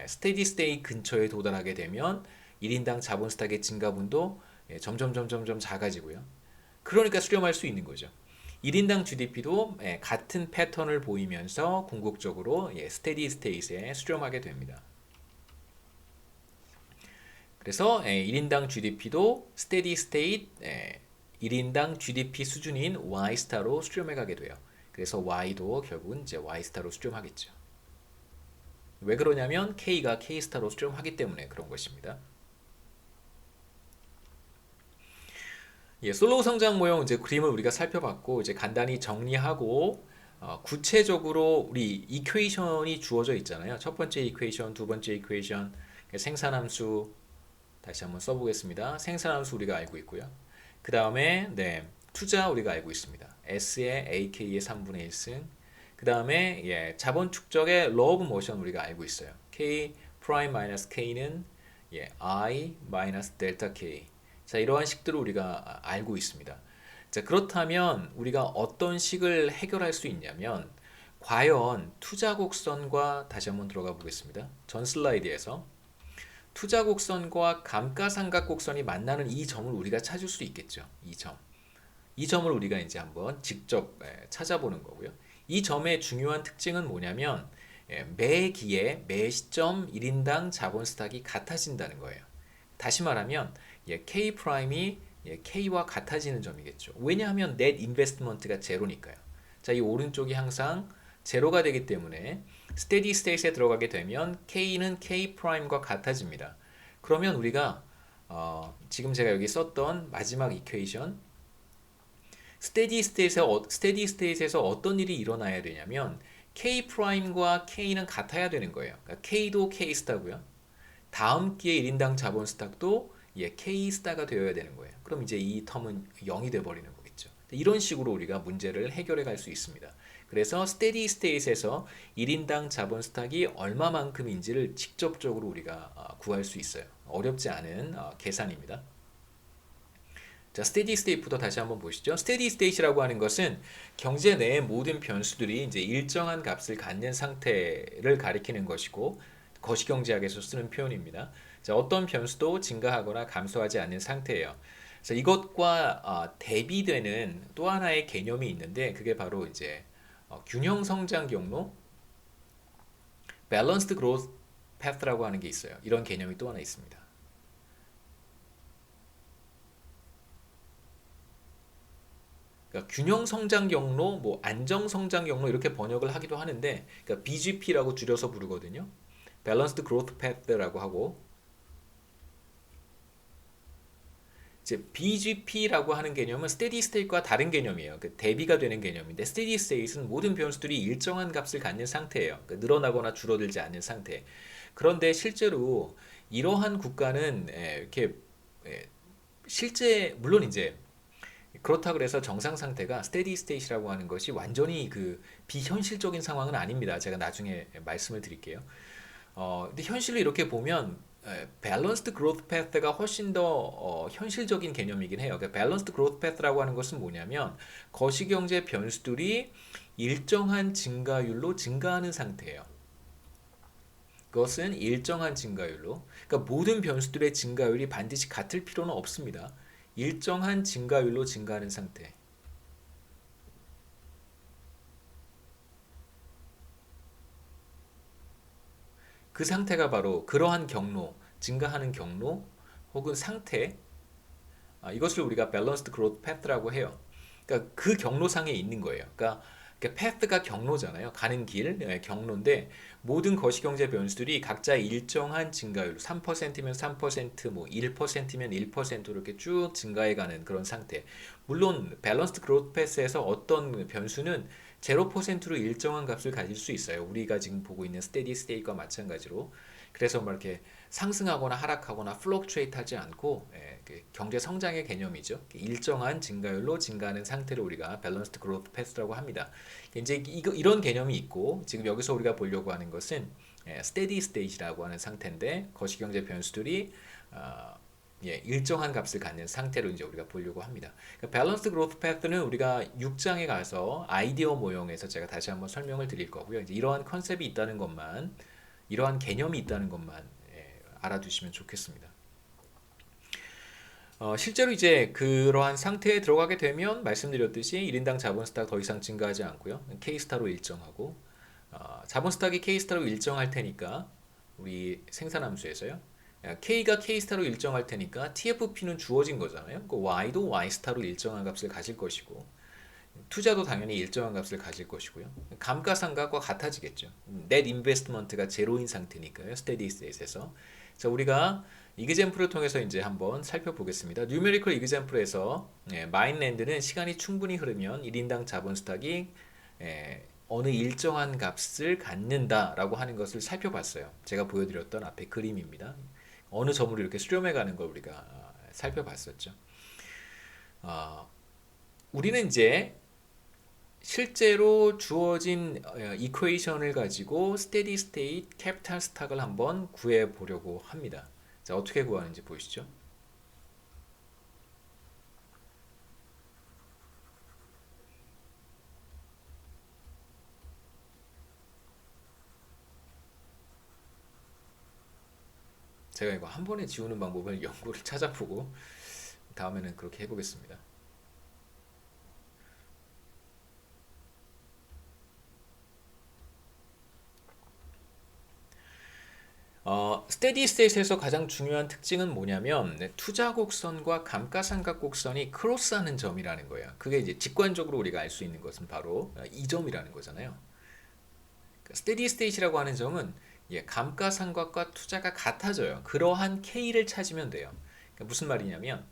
스테디 스테이 근처에 도달하게 되면 1인당 자본 스탁의 증가분도 점점 작아지고요. 그러니까 수렴할 수 있는 거죠. 1인당 GDP도 같은 패턴을 보이면서 궁극적으로 스테디 스테이트에 수렴하게 됩니다. 그래서 1인당 GDP도 스테디 스테이트 1인당 GDP 수준인 Y스타로 수렴해 가게 돼요. 그래서 Y도 결국은 이제 Y스타로 수렴하겠죠. 왜 그러냐면 K가 K스타로 수렴하기 때문에 그런 것입니다. 솔로우 성장 모형 이제 그림을 우리가 살펴봤고 이제 간단히 정리하고 구체적으로 우리 이퀘이션이 주어져 있잖아요. 첫 번째 이퀘이션, 두 번째 이퀘이션, 생산함수 다시 한번 써보겠습니다. 생산함수 우리가 알고 있고요. 그 다음에 투자 우리가 알고 있습니다. S의 AK의 3분의 1승. 그 다음에 자본 축적의 Law of Motion 우리가 알고 있어요. K 프라임 마이너스 K는 I 마이너스 델타 K. 자, 이러한 식들을 우리가 알고 있습니다. 자, 그렇다면 우리가 어떤 식을 해결할 수 있냐면 과연 투자 곡선과 다시 한번 들어가 보겠습니다. 전 슬라이드에서 투자 곡선과 감가상각 곡선이 만나는 이 점을 우리가 찾을 수 있겠죠. 이 점을 우리가 이제 한번 직접 찾아보는 거고요. 이 점의 중요한 특징은 뭐냐면 매 기에 매 시점 1인당 자본 스탁이 같아진다는 거예요. 다시 말하면 K 프라임이 K와 같아지는 점이겠죠. 왜냐하면 net investment가 제로니까요. 자, 이 오른쪽이 항상 제로가 되기 때문에 스테디 스테이트에 들어가게 되면 K는 K 프라임과 같아집니다. 그러면 우리가 지금 제가 여기 썼던 마지막 이퀘이션 스테디 스테이트에서 어떤 일이 일어나야 되냐면 K 프라임과 K는 같아야 되는 거예요. 그러니까 K도 K 스타고요. 다음 기회 1인당 자본 스탁도 K 스타가 되어야 되는 거예요. 그럼 이제 이 텀은 0이 돼 버리는 거겠죠. 이런 식으로 우리가 문제를 해결해 갈 수 있습니다. 그래서 스테디 스테이트에서 1인당 자본 스탁이 얼마만큼인지를 직접적으로 우리가 구할 수 있어요. 어렵지 않은 계산입니다. 자, 스테디 스테이트부터 다시 한번 보시죠. 스테디 스테이트라고 하는 것은 경제 내의 모든 변수들이 이제 일정한 값을 갖는 상태를 가리키는 것이고 거시경제학에서 쓰는 표현입니다. 자, 어떤 변수도 증가하거나 감소하지 않는 상태예요. 그래서 이것과 대비되는 또 하나의 개념이 있는데 그게 바로 이제 균형 성장 경로, Balanced Growth Path라고 하는 게 있어요. 이런 개념이 또 하나 있습니다. 그러니까 균형 성장 경로, 뭐 안정 성장 경로 이렇게 번역을 하기도 하는데, 그러니까 BGP라고 줄여서 부르거든요. Balanced Growth Path라고 하고, 이제 BGP라고 하는 개념은 Steady State과 다른 개념이에요. 그 대비가 되는 개념인데, Steady State는 모든 변수들이 일정한 값을 갖는 상태예요. 그러니까 늘어나거나 줄어들지 않는 상태. 그런데 실제로 이러한 국가는 이렇게 실제 물론 이제 그렇다 그래서 정상 상태가 스테디 스테이트라고 하는 것이 완전히 그 비현실적인 상황은 아닙니다. 제가 나중에 말씀을 드릴게요. 근데 현실로 이렇게 보면 밸런스드 그로스 패스가 훨씬 더 현실적인 개념이긴 해요. 그러니까 밸런스드 그로스 패스라고 하는 것은 뭐냐면 거시경제 변수들이 일정한 증가율로 증가하는 상태예요. 그것은 일정한 증가율로, 그러니까 모든 변수들의 증가율이 반드시 같을 필요는 없습니다. 일정한 증가율로 증가하는 상태. 그 상태가 바로 그러한 경로, 증가하는 경로 혹은 상태, 이것을 우리가 밸런스드 그로스 패스라고 해요. 그러니까 그 경로상에 있는 거예요. 그러니까 패스가 경로잖아요. 가는 길, 경로인데 모든 거시경제 변수들이 각자 일정한 증가율, 3%면 3%, 뭐 1%면 1% 이렇게 쭉 증가해가는 그런 상태. 물론 밸런스드 그로스 패스에서 어떤 변수는 0%로 일정한 값을 가질 수 있어요. 우리가 지금 보고 있는 스테디 스테이트와 마찬가지로. 그래서 뭐 이렇게 상승하거나 하락하거나 플럭추에이트 하지 않고 그 경제 성장의 개념이죠. 일정한 증가율로 증가하는 상태를 우리가 밸런스드 그로스 패스라고 합니다. 이제 이런 개념이 있고 지금 여기서 우리가 보려고 하는 것은 스테디 스테이트라고 하는 상태인데 거시경제 변수들이 일정한 값을 갖는 상태로 이제 우리가 보려고 합니다. 밸런스드 그로스 패스는 우리가 6장에 가서 아이디어 모형에서 제가 다시 한번 설명을 드릴 거고요. 이제 이러한 컨셉이 있다는 것만, 이러한 개념이 있다는 것만 알아두시면 좋겠습니다. 실제로 이제 그러한 상태에 들어가게 되면 말씀드렸듯이 1인당 자본 스탁 더 이상 증가하지 않고요. K스타로 일정하고 자본 스탁이 K스타로 일정할 테니까 우리 생산함수에서요. K가 K스타로 일정할 테니까 TFP는 주어진 거잖아요. 그 Y도 Y스타로 일정한 값을 가질 것이고 투자도 당연히 일정한 값을 가질 것이고요. 감가상각과 같아지겠죠. 넷 인베스트먼트가 제로인 상태니까요. 스테디 스테이트에서. 자, 우리가 이그젬플을 통해서 이제 한번 살펴보겠습니다. 뉴메리컬 이그젬플에서 마인랜드는 시간이 충분히 흐르면 1인당 자본 스탁이 어느 일정한 값을 갖는다라고 하는 것을 살펴봤어요. 제가 보여드렸던 앞에 그림입니다. 어느 점으로 이렇게 수렴해 가는 걸 우리가 살펴봤었죠. 우리는 이제 실제로 주어진 이퀘이션을 가지고 스테디 스테이트 캐피탈 스탁을 한번 구해 보려고 합니다. 자, 어떻게 구하는지 보시죠. 제가 이거 한 번에 지우는 방법을 연구를 찾아보고 다음에는 그렇게 해보겠습니다. 스테디 스테이트에서 가장 중요한 특징은 뭐냐면 투자 곡선과 감가상각 곡선이 크로스하는 점이라는 거예요. 그게 이제 직관적으로 우리가 알 수 있는 것은 바로 이 점이라는 거잖아요. 스테디 스테이트라고 하는 점은 감가상각과 투자가 같아져요. 그러한 K를 찾으면 돼요. 그러니까 무슨 말이냐면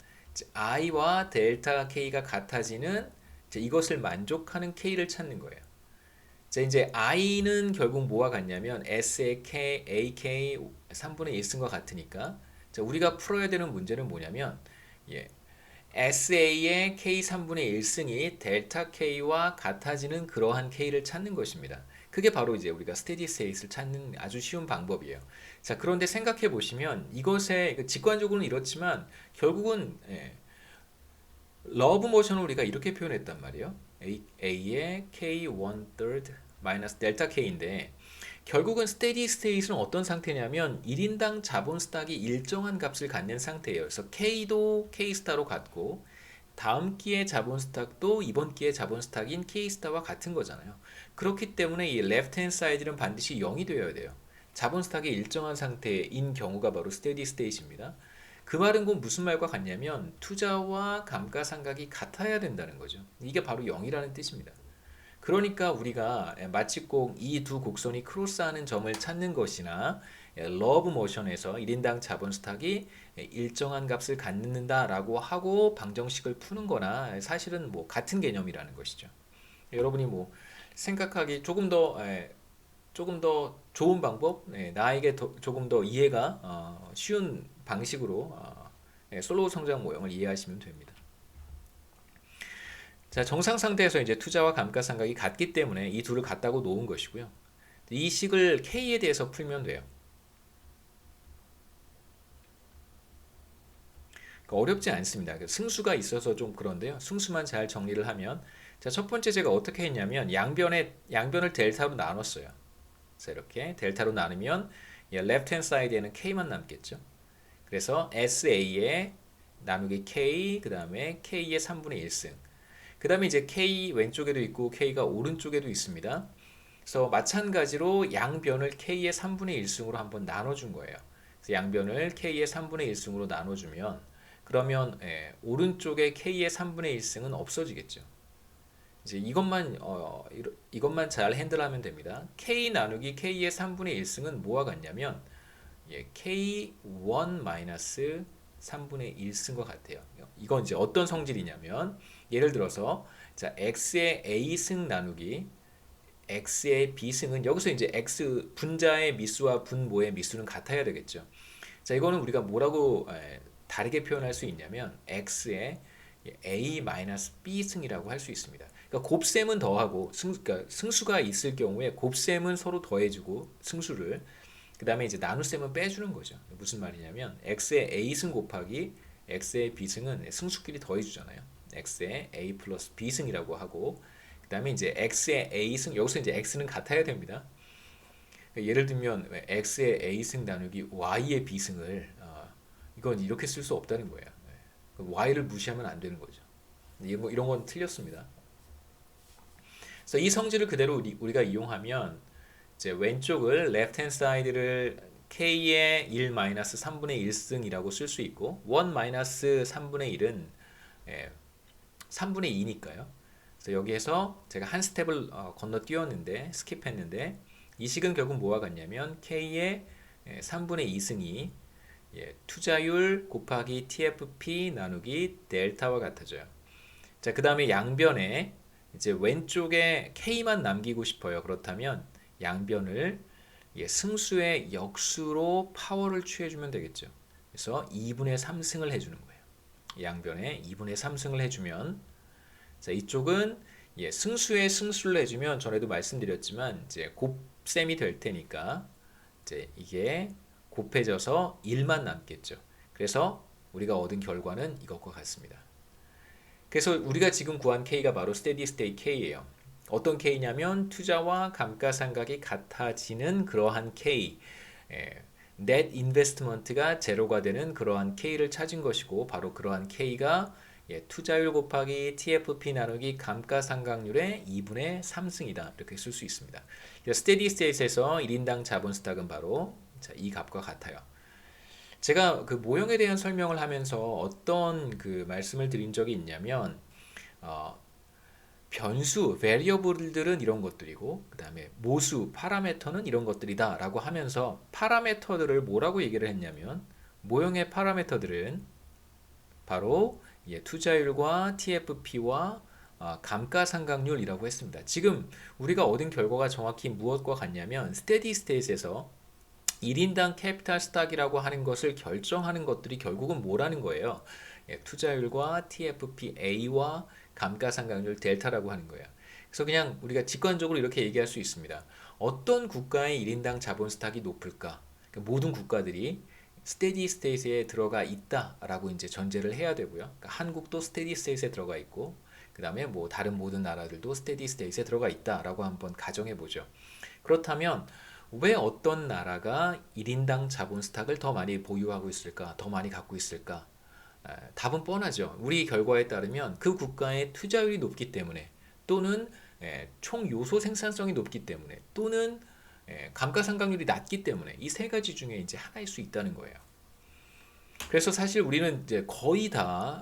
I와 델타 K가 같아지는 이것을 만족하는 K를 찾는 거예요. 자, 이제 I는 결국 뭐와 같냐면 S의 K, AK 3분의 1승과 같으니까 자, 우리가 풀어야 되는 문제는 뭐냐면 예, SA의 K 3분의 1승이 델타 K와 같아지는 그러한 K를 찾는 것입니다. 그게 바로 이제 우리가 스테디 스테이트를 찾는 아주 쉬운 방법이에요. 자, 그런데 생각해 보시면 이것에 직관적으로는 이렇지만 결국은 러브 모션을 우리가 이렇게 표현했단 말이에요. A의 K 1/3 마이너스 델타 K인데 결국은 스테디 스테이트는 어떤 상태냐면 1인당 자본 스탁이 일정한 값을 갖는 상태예요. 그래서 K도 K 스타로 같고 다음 기의 자본 스탁도 이번 기의 자본 스탁인 K 스타와 같은 거잖아요. 그렇기 때문에 이 레프트 핸드 사이드는 반드시 0이 되어야 돼요. 자본 스탁이 일정한 상태인 경우가 바로 스테디 스테이트입니다. 그 말은 곧 무슨 말과 같냐면 투자와 감가상각이 같아야 된다는 거죠. 이게 바로 0이라는 뜻입니다. 그러니까 우리가 마치 꼭 이 두 곡선이 크로스하는 점을 찾는 것이나 러브 모션에서 1인당 자본 스탁이 일정한 값을 갖는다라고 하고 방정식을 푸는 거나 사실은 뭐 같은 개념이라는 것이죠. 여러분이 뭐 생각하기 조금 더 좋은 방법, 나에게 조금 더 이해가 쉬운 방식으로 솔로우 성장 모형을 이해하시면 됩니다. 자, 정상 상태에서 이제 투자와 감가상각이 같기 때문에 이 둘을 같다고 놓은 것이고요. 이 식을 K에 대해서 풀면 돼요. 그러니까 어렵지 않습니다. 승수가 있어서 좀 그런데요. 승수만 잘 정리를 하면 자, 첫 번째 제가 어떻게 했냐면 양변을 델타로 나눴어요. 그래서 이렇게 델타로 나누면 left hand side에는 K만 남겠죠. 그래서 SA에 나누기 K, 그 다음에 K의 3분의 1승. 그 다음에 이제 K 왼쪽에도 있고 K가 오른쪽에도 있습니다. 그래서 마찬가지로 양변을 K의 3분의 1승으로 한번 나눠준 거예요. 그래서 양변을 K의 3분의 1승으로 나눠주면 그러면 오른쪽에 K의 3분의 1승은 없어지겠죠. 이제 이것만 잘 핸들하면 됩니다. K 나누기 K의 3분의 1승은 뭐와 같냐면 K1 마이너스 3분의 1승과 같아요. 이건 이제 어떤 성질이냐면 예를 들어서 자, x의 a승 나누기 x의 b승은 여기서 이제 x 분자의 미수와 분모의 미수는 같아야 되겠죠. 자, 이거는 우리가 뭐라고 다르게 표현할 수 있냐면 x의 a 마이너스 b승이라고 할 수 있습니다. 그러니까 곱셈은 더하고 그러니까 승수가 있을 경우에 곱셈은 서로 더해주고 승수를 그 다음에 이제 나눗셈은 빼주는 거죠. 무슨 말이냐면 x의 a승 곱하기 x의 b승은 승수끼리 더해주잖아요. x의 a 플러스 b승이라고 하고 그 다음에 이제 x의 a승 여기서 이제 x는 같아야 됩니다. 예를 들면 x의 a승 나누기 y의 b승을 이건 이렇게 쓸 수 없다는 거예요. y를 무시하면 안 되는 거죠. 이런 건 틀렸습니다. 그래서 이 성질을 그대로 우리가 이용하면 이제 왼쪽을 left hand side를 k의 1 마이너스 3분의 1승이라고 쓸 수 있고 1 마이너스 3분의 1은 3분의 2니까요. 그래서 여기에서 제가 한 스텝을 건너뛰었는데 스킵했는데 이 식은 결국 뭐와 같냐면 k의 3분의 2승이 투자율 곱하기 TFP 나누기 델타와 같아져요. 자, 그 다음에 양변에 이제 왼쪽에 K만 남기고 싶어요. 그렇다면 양변을 승수의 역수로 파워를 취해주면 되겠죠. 그래서 2분의 3승을 해주는 거예요. 양변에 2분의 3승을 해주면 자, 이쪽은 승수의 승수를 해주면 전에도 말씀드렸지만 이제 곱셈이 될 테니까 이제 이게 곱해져서 1만 남겠죠. 그래서 우리가 얻은 결과는 이것과 같습니다. 그래서 우리가 지금 구한 K가 바로 스테디 스테이트 K예요. 어떤 K냐면 투자와 감가상각이 같아지는 그러한 K, net investment가 제로가 되는 그러한 K를 찾은 것이고 바로 그러한 K가 투자율 곱하기 TFP 나누기 감가상각률의 2분의 3승이다. 이렇게 쓸 수 있습니다. 스테디 스테이트에서 1인당 자본 스탁은 바로 이 값과 같아요. 제가 그 모형에 대한 설명을 하면서 어떤 그 말씀을 드린 적이 있냐면 변수, variable들은 이런 것들이고 그 다음에 모수, 파라메터는 이런 것들이다 라고 하면서 파라메터들을 뭐라고 얘기를 했냐면 모형의 파라메터들은 바로 투자율과 TFP와 감가상각률이라고 했습니다. 지금 우리가 얻은 결과가 정확히 무엇과 같냐면 스테디 스테이트에서 1인당 캐피탈 스탁이라고 하는 것을 결정하는 것들이 결국은 뭐라는 거예요? 투자율과 TFPA와 감가상각률 델타라고 하는 거예요. 그래서 그냥 우리가 직관적으로 이렇게 얘기할 수 있습니다. 어떤 국가의 1인당 자본 스탁이 높을까? 그러니까 모든 국가들이 스테디 스테이트에 들어가 있다라고 이제 전제를 해야 되고요. 그러니까 한국도 스테디 스테이트에 들어가 있고, 그 다음에 뭐 다른 모든 나라들도 스테디 스테이트에 들어가 있다라고 한번 가정해 보죠. 그렇다면 왜 어떤 나라가 1인당 자본 스탁을 더 많이 보유하고 있을까? 더 많이 갖고 있을까? 답은 뻔하죠. 우리 결과에 따르면 그 국가의 투자율이 높기 때문에 또는 총 요소 생산성이 높기 때문에 또는 감가상각률이 낮기 때문에 이 세 가지 중에 이제 하나일 수 있다는 거예요. 그래서 사실 우리는 이제 거의 다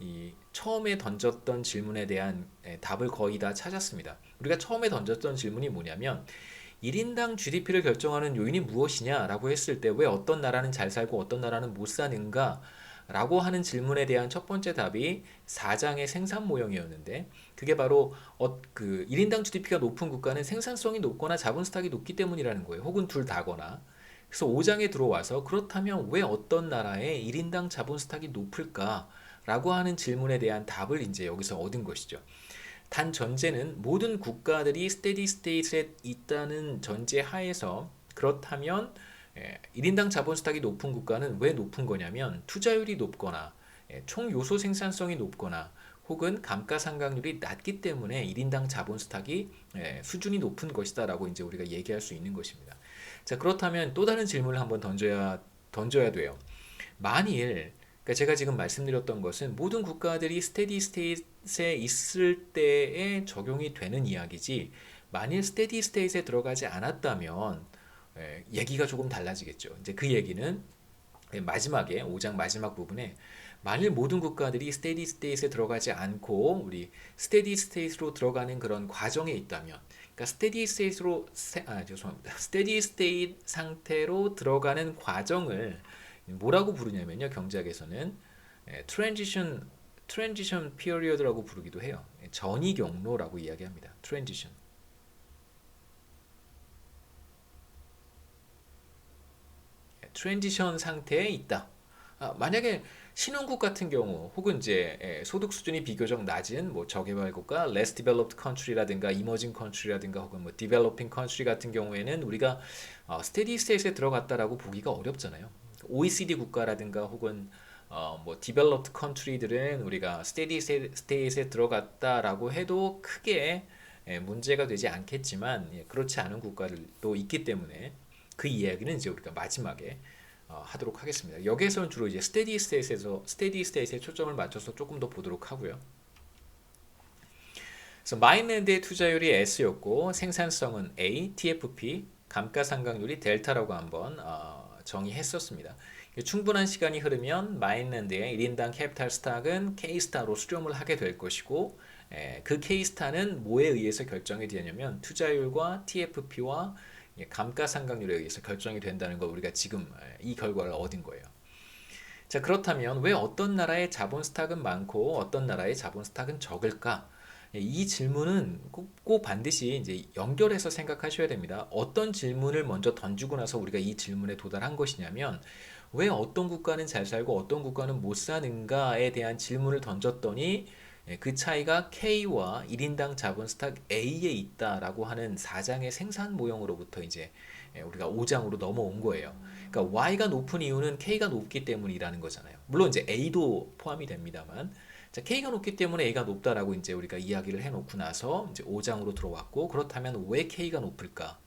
이 처음에 던졌던 질문에 대한 답을 거의 다 찾았습니다. 우리가 처음에 던졌던 질문이 뭐냐면 1인당 GDP를 결정하는 요인이 무엇이냐라고 했을 때 왜 어떤 나라는 잘 살고 어떤 나라는 못 사는가 라고 하는 질문에 대한 첫 번째 답이 4장의 생산 모형이었는데 그게 바로 그 1인당 GDP가 높은 국가는 생산성이 높거나 자본 스탁이 높기 때문이라는 거예요. 혹은 둘 다거나. 그래서 5장에 들어와서 그렇다면 왜 어떤 나라의 1인당 자본 스탁이 높을까? 라고 하는 질문에 대한 답을 이제 여기서 얻은 것이죠. 단 전제는 모든 국가들이 스테디 스테이트에 있다는 전제 하에서 그렇다면 1인당 자본 스탁이 높은 국가는 왜 높은 거냐면 투자율이 높거나 총 요소 생산성이 높거나 혹은 감가상각률이 낮기 때문에 1인당 자본 스탁이 수준이 높은 것이다 라고 이제 우리가 얘기할 수 있는 것입니다. 자, 그렇다면 또 다른 질문을 한번 던져야 돼요. 만일 그러니까 제가 지금 말씀드렸던 것은 모든 국가들이 스테디 스테이트에 있을 때에 적용이 되는 이야기지 만일 스테디 스테이트에 들어가지 않았다면 얘기가 조금 달라지겠죠. 이제 그 얘기는 마지막에 5장 마지막 부분에 만일 모든 국가들이 스테디 스테이트에 들어가지 않고 우리 스테디 스테이트로 들어가는 그런 과정에 있다면 그러니까 죄송합니다. 스테디 스테이트 상태로 들어가는 과정을 뭐라고 부르냐면요. 경제학에서는 트랜지션 피리어드라고 부르기도 해요. 전이 경로라고 이야기합니다. 트랜지션 상태에 있다. 만약에 신흥국 같은 경우 혹은 이제 소득 수준이 비교적 낮은 뭐 저개발 국가, less developed country라든가 emerging country라든가 혹은 뭐 developing country 같은 경우에는 우리가 steady state에 들어갔다라고 보기가 어렵잖아요. OECD 국가라든가 혹은 뭐 developed country들은 우리가 steady state에 들어갔다라고 해도 크게 문제가 되지 않겠지만 그렇지 않은 국가들도 있기 때문에 그 이야기는 이제 우리가 마지막에 하도록 하겠습니다. 여기에서는 주로 이제 스테디 스테이트에 초점을 맞춰서 조금 더 보도록 하고요. 그래서 마인랜드의 투자율이 S였고 생산성은 A, TFP, 감가상각률이 델타라고 한번 정의했었습니다. 충분한 시간이 흐르면 마인랜드의 1인당 캐피탈 스탁은 K스타로 수렴을 하게 될 것이고 그 K스타는 뭐에 의해서 결정이 되냐면 투자율과 TFP와 감가상각률에 의해서 결정이 된다는 걸 우리가 지금 이 결과를 얻은 거예요. 자, 그렇다면 왜 어떤 나라의 자본 스탁은 많고 어떤 나라의 자본 스탁은 적을까? 이 질문은 꼭 반드시 이제 연결해서 생각하셔야 됩니다. 어떤 질문을 먼저 던지고 나서 우리가 이 질문에 도달한 것이냐면 왜 어떤 국가는 잘 살고 어떤 국가는 못 사는가에 대한 질문을 던졌더니 그 차이가 K와 1인당 자본 스탁 A에 있다라고 하는 4장의 생산 모형으로부터 이제 우리가 5장으로 넘어온 거예요. 그러니까 Y가 높은 이유는 K가 높기 때문이라는 거잖아요. 물론 이제 A도 포함이 됩니다만 자, K가 높기 때문에 A가 높다라고 이제 우리가 이야기를 해놓고 나서 이제 5장으로 들어왔고 그렇다면 왜 K가 높을까?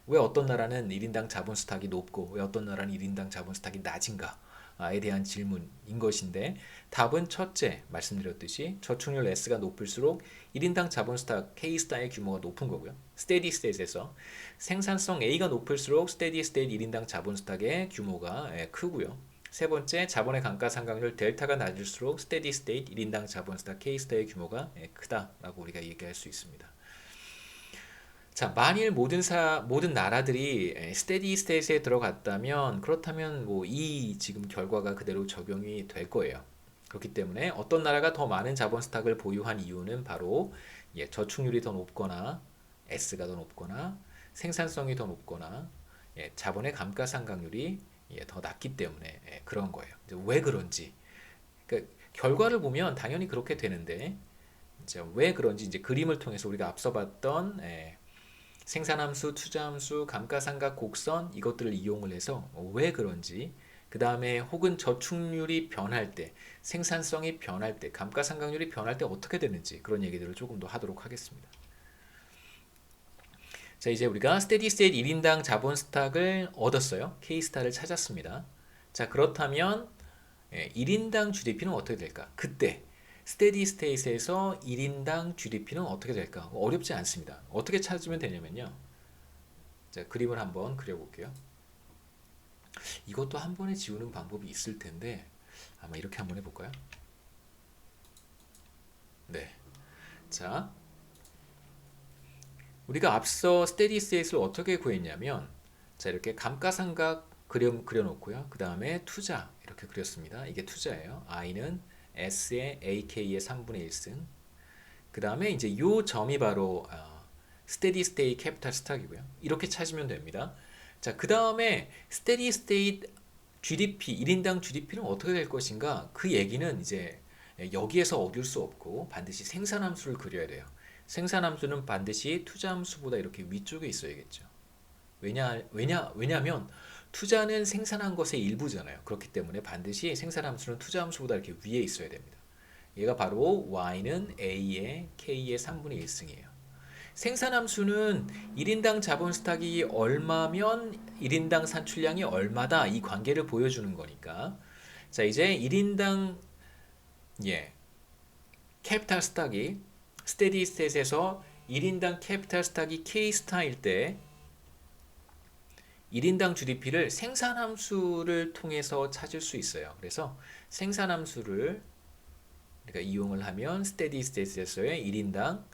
왜 어떤 나라는 1인당 자본 스탁이 높고 왜 어떤 나라는 1인당 자본 스탁이 낮은가에 대한 질문인 것인데 답은 첫째 말씀드렸듯이 저축률 S가 높을수록 1인당 자본 스탁 K스타의 규모가 높은 거고요. 스테디 스테이트에서 생산성 A가 높을수록 스테디 스테이트 1인당 자본 스탁의 규모가 크고요. 세 번째, 자본의 감가상각률 델타가 낮을수록 스테디 스테이트 1인당 자본 스탁 K스타의 규모가 크다라고 우리가 얘기할 수 있습니다. 자, 만일 모든 나라들이 스테디 스테이트에 들어갔다면 그렇다면 뭐 이 지금 결과가 그대로 적용이 될 거예요. 그렇기 때문에 어떤 나라가 더 많은 자본 스탁을 보유한 이유는 바로 저축률이 더 높거나 S가 더 높거나 생산성이 더 높거나 자본의 감가상각률이 더 낮기 때문에 그런 거예요. 이제 왜 그런지. 그러니까 결과를 보면 당연히 그렇게 되는데 이제 왜 그런지 이제 그림을 통해서 우리가 앞서 봤던 생산함수, 투자함수, 감가상각 곡선 이것들을 이용을 해서 왜 그런지 그 다음에 혹은 저축률이 변할 때, 생산성이 변할 때, 감가상각률이 변할 때 어떻게 되는지 그런 얘기들을 조금 더 하도록 하겠습니다. 자, 이제 우리가 스테디 스테이트 1인당 자본 스탁을 얻었어요. K스타를 찾았습니다. 자, 그렇다면 1인당 GDP는 어떻게 될까? 그때 스테디 스테이트에서 1인당 GDP는 어떻게 될까? 어렵지 않습니다. 어떻게 찾으면 되냐면요. 자, 그림을 한번 그려볼게요. 이것도 한 번에 지우는 방법이 있을 텐데 아마 이렇게 한번 해볼까요? 네. 자, 우리가 앞서 스테디 스테이트를 어떻게 구했냐면 자, 이렇게 감가상각 그려놓고요. 그 다음에 투자 이렇게 그렸습니다. 이게 투자예요. I는 S의 AK의 3분의 1승. 그 다음에 이제 요 점이 바로 스테디 스테이트 캐피탈 스탁이고요. 이렇게 찾으면 됩니다. 자, 그 다음에 스테디 스테이트 GDP, 1인당 GDP는 어떻게 될 것인가? 그 얘기는 이제 여기에서 얻을 수 없고 반드시 생산함수를 그려야 돼요. 생산함수는 반드시 투자함수보다 이렇게 위쪽에 있어야겠죠. 왜냐하면 투자는 생산한 것의 일부잖아요. 그렇기 때문에 반드시 생산함수는 투자함수보다 이렇게 위에 있어야 됩니다. 얘가 바로 y는 a의 k의 3분의 1승이에요. 생산함수는 1인당 자본 스탁이 얼마면 1인당 산출량이 얼마다 이 관계를 보여주는 거니까 자 이제 1인당 캐피탈 스탁이 스테디 스테이트에서 1인당 캐피탈 스탁이 K스타일 때 1인당 GDP를 생산함수를 통해서 찾을 수 있어요. 그래서 생산함수를 우리가 이용을 하면 스테디 스테이트에서의 1인당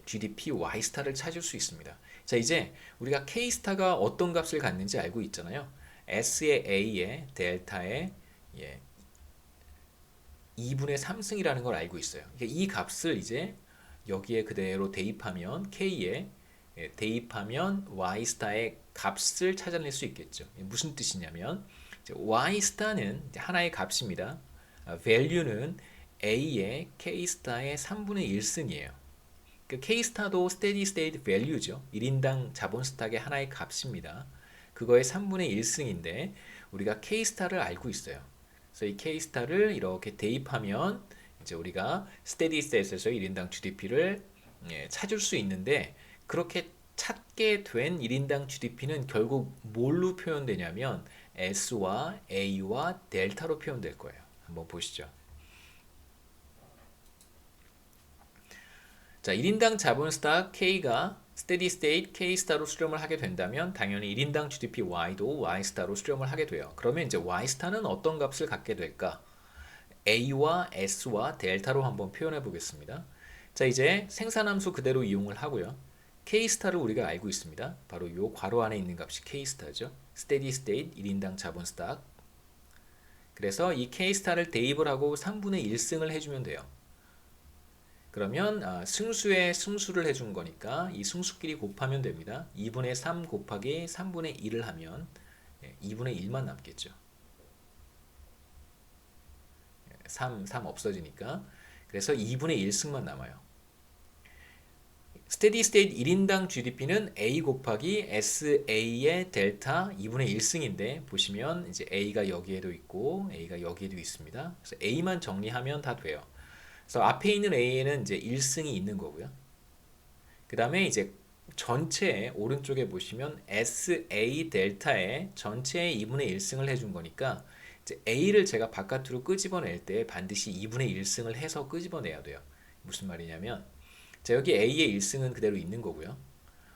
GDP Y스타를 찾을 수 있습니다. 자, 이제 우리가 K스타가 어떤 값을 갖는지 알고 있잖아요. S의 A의 델타의 2분의 3승이라는 걸 알고 있어요. 이 값을 이제 여기에 그대로 대입하면 K에 대입하면 Y스타의 값을 찾아낼 수 있겠죠. 무슨 뜻이냐면 Y스타는 하나의 값입니다. value는 A의 K스타의 3분의 1승이에요. K스타도 steady state value죠. 1인당 자본 스탁의 하나의 값입니다. 그거의 3분의 1승인데 우리가 K스타를 알고 있어요. 그래서 이 K스타를 이렇게 대입하면 이제 우리가 steady state에서 1인당 GDP를 찾을 수 있는데 그렇게 찾게 된 1인당 GDP는 결국 뭘로 표현되냐면 S와 A와 델타로 표현될 거예요. 한번 보시죠. 자, 1인당 자본 스탁 K가 스테디 스테이트 K스타로 수렴을 하게 된다면 당연히 1인당 GDP Y도 Y스타로 수렴을 하게 돼요. 그러면 이제 Y스타는 어떤 값을 갖게 될까? A와 S와 델타로 한번 표현해 보겠습니다. 자, 이제 생산함수 그대로 이용을 하고요. K스타를 우리가 알고 있습니다. 바로 이 괄호 안에 있는 값이 K스타죠. 스테디 스테이트 1인당 자본 스탁. 그래서 이 K스타를 대입을 하고 3분의 1승을 해주면 돼요. 그러면 승수에 승수를 해준 거니까 이 승수끼리 곱하면 됩니다. 2분의 3 곱하기 3분의 1을 하면 2분의 1만 남겠죠. 3 없어지니까. 그래서 2분의 1승만 남아요. 스테디 스테이트 1인당 GDP는 A 곱하기 SA의 델타 2분의 1승인데 보시면 이제 A가 여기에도 있고 A가 여기에도 있습니다. 그래서 A만 정리하면 다 돼요. 그래서 앞에 있는 A에는 이제 1승이 있는 거고요. 그 다음에 이제 전체에 오른쪽에 보시면 SA 델타에 전체에 2분의 1승을 해준 거니까 이제 A를 제가 바깥으로 끄집어낼 때 반드시 2분의 1승을 해서 끄집어내야 돼요. 무슨 말이냐면 자, 여기 A의 1승은 그대로 있는 거고요.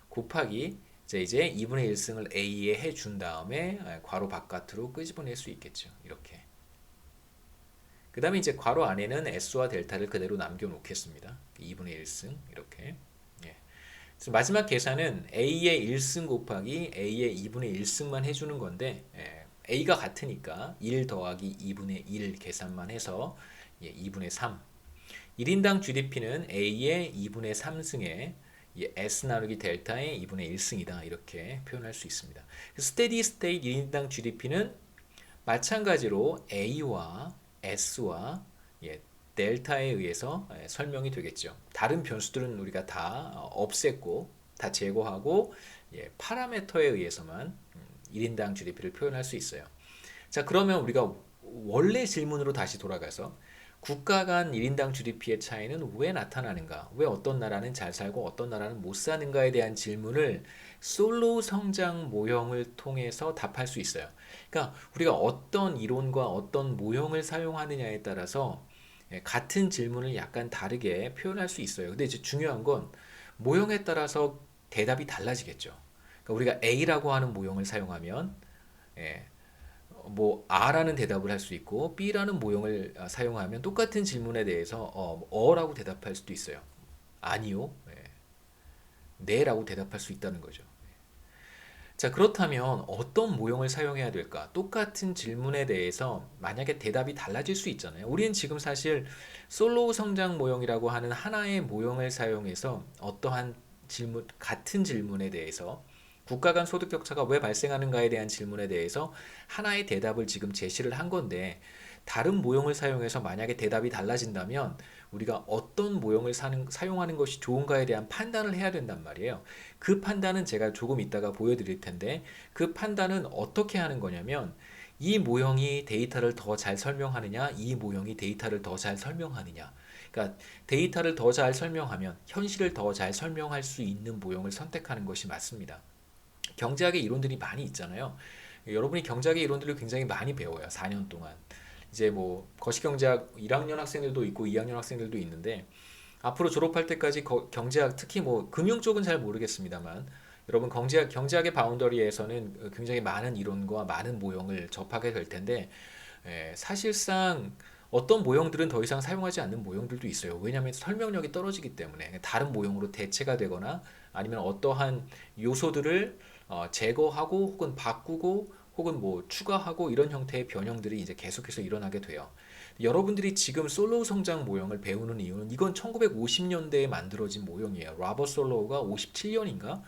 곱하기 이제 2분의 1승을 A에 해준 다음에 괄호 바깥으로 끄집어낼 수 있겠죠. 이렇게. 그 다음에 이제 괄호 안에는 S와 델타를 그대로 남겨놓겠습니다. 2분의 1승 이렇게. 그래서 마지막 계산은 A의 1승 곱하기 A의 2분의 1승만 해주는 건데 A가 같으니까 1 더하기 2분의 1 계산만 해서 2분의 3 1인당 GDP는 A의 2분의 3승에 이 S 나누기 델타의 2분의 1승이다. 이렇게 표현할 수 있습니다. 스테디 스테이트 1인당 GDP는 마찬가지로 A와 S와 델타에 의해서 설명이 되겠죠. 다른 변수들은 우리가 다 없앴고 다 제거하고 파라미터에 의해서만 1인당 GDP를 표현할 수 있어요. 자, 그러면 우리가 원래 질문으로 다시 돌아가서 국가 간 1인당 GDP의 차이는 왜 나타나는가? 왜 어떤 나라는 잘 살고 어떤 나라는 못 사는가에 대한 질문을 솔로우 성장 모형을 통해서 답할 수 있어요. 그러니까 우리가 어떤 이론과 어떤 모형을 사용하느냐에 따라서 같은 질문을 약간 다르게 표현할 수 있어요. 근데 이제 중요한 건 모형에 따라서 대답이 달라지겠죠. 그러니까 우리가 A라고 하는 모형을 사용하면 예, 뭐 R라는 대답을 할 수 있고 B라는 모형을 사용하면 똑같은 질문에 대해서 어라고 대답할 수도 있어요. 아니요, 네라고 대답할 수 있다는 거죠. 자, 그렇다면 어떤 모형을 사용해야 될까? 똑같은 질문에 대해서 만약에 대답이 달라질 수 있잖아요. 우리는 지금 사실 솔로우 성장 모형이라고 하는 하나의 모형을 사용해서 어떠한 질문, 같은 질문에 대해서 국가 간 소득 격차가 왜 발생하는가에 대한 질문에 대해서 하나의 대답을 지금 제시를 한 건데 다른 모형을 사용해서 만약에 대답이 달라진다면 우리가 어떤 모형을 사용하는 것이 좋은가에 대한 판단을 해야 된단 말이에요. 그 판단은 제가 조금 이따가 보여드릴 텐데 그 판단은 어떻게 하는 거냐면 이 모형이 데이터를 더 잘 설명하느냐, 이 모형이 데이터를 더 잘 설명하느냐. 그러니까 데이터를 더 잘 설명하면 현실을 더 잘 설명할 수 있는 모형을 선택하는 것이 맞습니다. 경제학의 이론들이 많이 있잖아요. 여러분이 경제학의 이론들을 굉장히 많이 배워요. 4년 동안. 이제 뭐 거시경제학 1학년 학생들도 있고 2학년 학생들도 있는데 앞으로 졸업할 때까지 경제학 특히 뭐 금융 쪽은 잘 모르겠습니다만 여러분 경제학의 바운더리에서는 굉장히 많은 이론과 많은 모형을 접하게 될 텐데 사실상 어떤 모형들은 더 이상 사용하지 않는 모형들도 있어요. 왜냐하면 설명력이 떨어지기 때문에 다른 모형으로 대체가 되거나 아니면 어떠한 요소들을 제거하고 혹은 바꾸고 혹은 뭐 추가하고 이런 형태의 변형들이 이제 계속해서 일어나게 돼요. 여러분들이 지금 솔로우 성장 모형을 배우는 이유는 이건 1950년대에 만들어진 모형이에요. 라버 솔로우가 57년인가?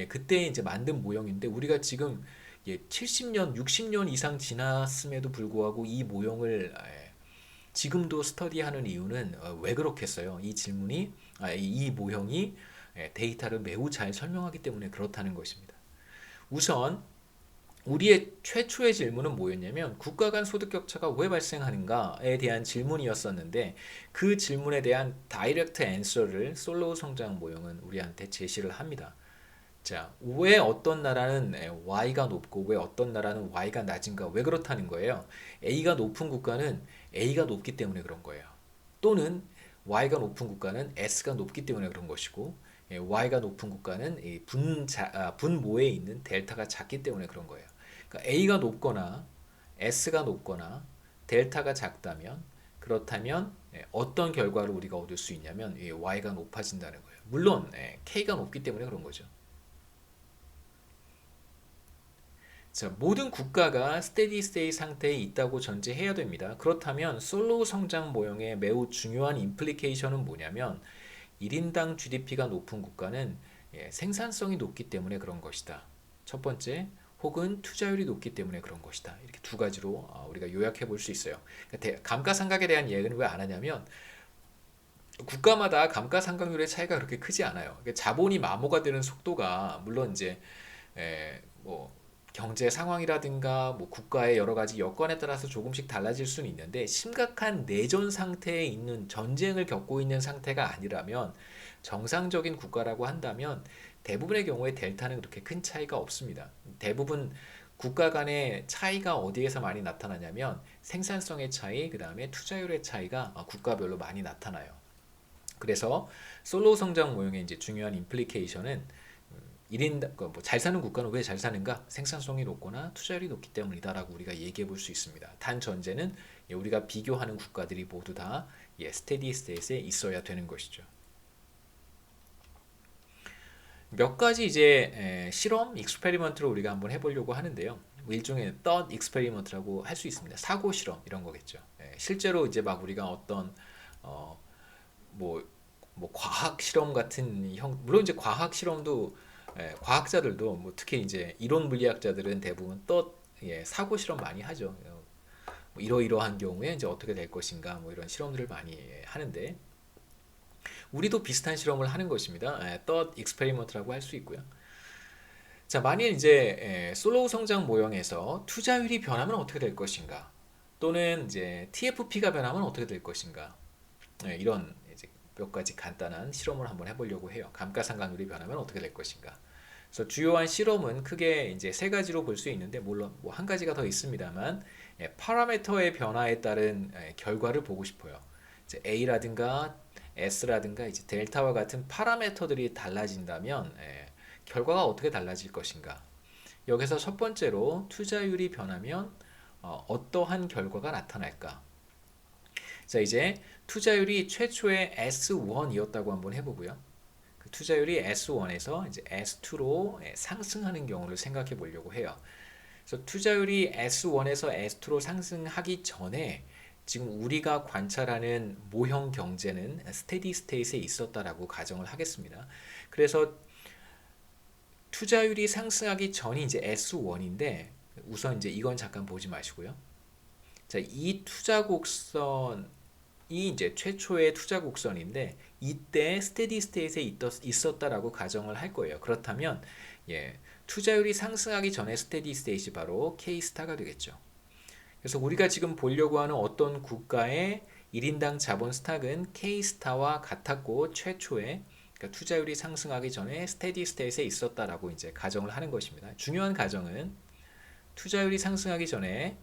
그때 이제 만든 모형인데 우리가 지금 70년, 60년 이상 지났음에도 불구하고 이 모형을 지금도 스터디하는 이유는 왜 그렇겠어요? 이 질문이 이 모형이 데이터를 매우 잘 설명하기 때문에 그렇다는 것입니다. 우선 우리의 최초의 질문은 뭐였냐면 국가 간 소득 격차가 왜 발생하는가에 대한 질문이었었는데 그 질문에 대한 다이렉트 앤서를 솔로우 성장 모형은 우리한테 제시를 합니다. 자, 왜 어떤 나라는 Y가 높고 왜 어떤 나라는 Y가 낮은가? 왜 그렇다는 거예요? A가 높은 국가는 A가 높기 때문에 그런 거예요. 또는 Y가 높은 국가는 S가 높기 때문에 그런 것이고 Y가 높은 국가는 분모에 있는 델타가 작기 때문에 그런 거예요. 그러니까 A가 높거나 S가 높거나 델타가 작다면 그렇다면 어떤 결과를 우리가 얻을 수 있냐면 Y가 높아진다는 거예요. 물론 K가 높기 때문에 그런 거죠. 자, 모든 국가가 스테디 스테이 상태에 있다고 전제해야 됩니다. 그렇다면 솔로우 성장 모형의 매우 중요한 임플리케이션은 뭐냐면 1인당 GDP가 높은 국가는 생산성이 높기 때문에 그런 것이다. 첫 번째, 혹은 투자율이 높기 때문에 그런 것이다. 이렇게 두 가지로 우리가 요약해 볼 수 있어요. 그러니까 감가상각에 대한 이야기는 왜 안 하냐면 국가마다 감가상각률의 차이가 그렇게 크지 않아요. 그러니까 자본이 마모가 되는 속도가 물론 이제 뭐 경제 상황이라든가 뭐 국가의 여러 가지 여건에 따라서 조금씩 달라질 수는 있는데 심각한 내전 상태에 있는 전쟁을 겪고 있는 상태가 아니라면 정상적인 국가라고 한다면 대부분의 경우에 델타는 그렇게 큰 차이가 없습니다. 대부분 국가 간의 차이가 어디에서 많이 나타나냐면 생산성의 차이, 그 다음에 투자율의 차이가 국가별로 많이 나타나요. 그래서 솔로우 성장 모형의 이제 중요한 임플리케이션은 1인 뭐잘 사는 국가는 왜 잘 사는가? 생산성이 높거나 투자율이 높기 때문이다라고 우리가 얘기해 볼 수 있습니다. 단 전제는 우리가 비교하는 국가들이 모두 다 스테디 스테이트에 있어야 되는 것이죠. 몇 가지 이제 실험, 익스페리먼트를 우리가 한번 해보려고 하는데요. 뭐 일종의 thought experiment라고 할 수 있습니다. 사고 실험 이런 거겠죠. 실제로 이제 막 우리가 어떤 뭐 뭐 과학 실험 같은 물론 이제 과학 실험도 과학자들도 뭐 특히 이제 이론 물리학자들은 대부분 사고 실험 많이 하죠. 뭐 이러이러한 경우에 이제 어떻게 될 것인가 뭐 이런 실험들을 많이 하는데 우리도 비슷한 실험을 하는 것입니다. 덧 익스페리먼트라고 할 수 있고요. 자, 만일 이제 솔로우 성장 모형에서 투자율이 변하면 어떻게 될 것인가? 또는 이제 TFP가 변하면 어떻게 될 것인가? 이런 이제 몇 가지 간단한 실험을 한번 해보려고 해요. 감가상각률이 변하면 어떻게 될 것인가? 그래서 주요한 실험은 크게 이제 세 가지로 볼 수 있는데 물론 뭐 한 가지가 더 있습니다만 파라미터의 변화에 따른 결과를 보고 싶어요. 이제 A라든가 S라든가 이제 델타와 같은 파라미터들이 달라진다면 결과가 어떻게 달라질 것인가? 여기서 첫 번째로 투자율이 변하면 어떠한 결과가 나타날까? 자, 이제 투자율이 최초의 S1이었다고 한번 해보고요. 그 투자율이 S1에서 이제 S2로 상승하는 경우를 생각해 보려고 해요. 그래서 투자율이 S1에서 S2로 상승하기 전에 지금 우리가 관찰하는 모형 경제는 스테디 스테이트에 있었다라고 가정을 하겠습니다. 그래서 투자율이 상승하기 전이 이제 S1인데 우선 이제 이건 잠깐 보지 마시고요. 자, 이 투자 곡선이 이제 최초의 투자 곡선인데 이때 스테디 스테이트에 있었다라고 가정을 할 거예요. 그렇다면 투자율이 상승하기 전에 스테디 스테이트이 바로 K스타가 되겠죠. 그래서 우리가 지금 보려고 하는 어떤 국가의 1인당 자본 스탁은 K스타와 같았고 최초에 그러니까 투자율이 상승하기 전에 스테디 스테이트에 있었다라고 이제 가정을 하는 것입니다. 중요한 가정은 투자율이 상승하기 전에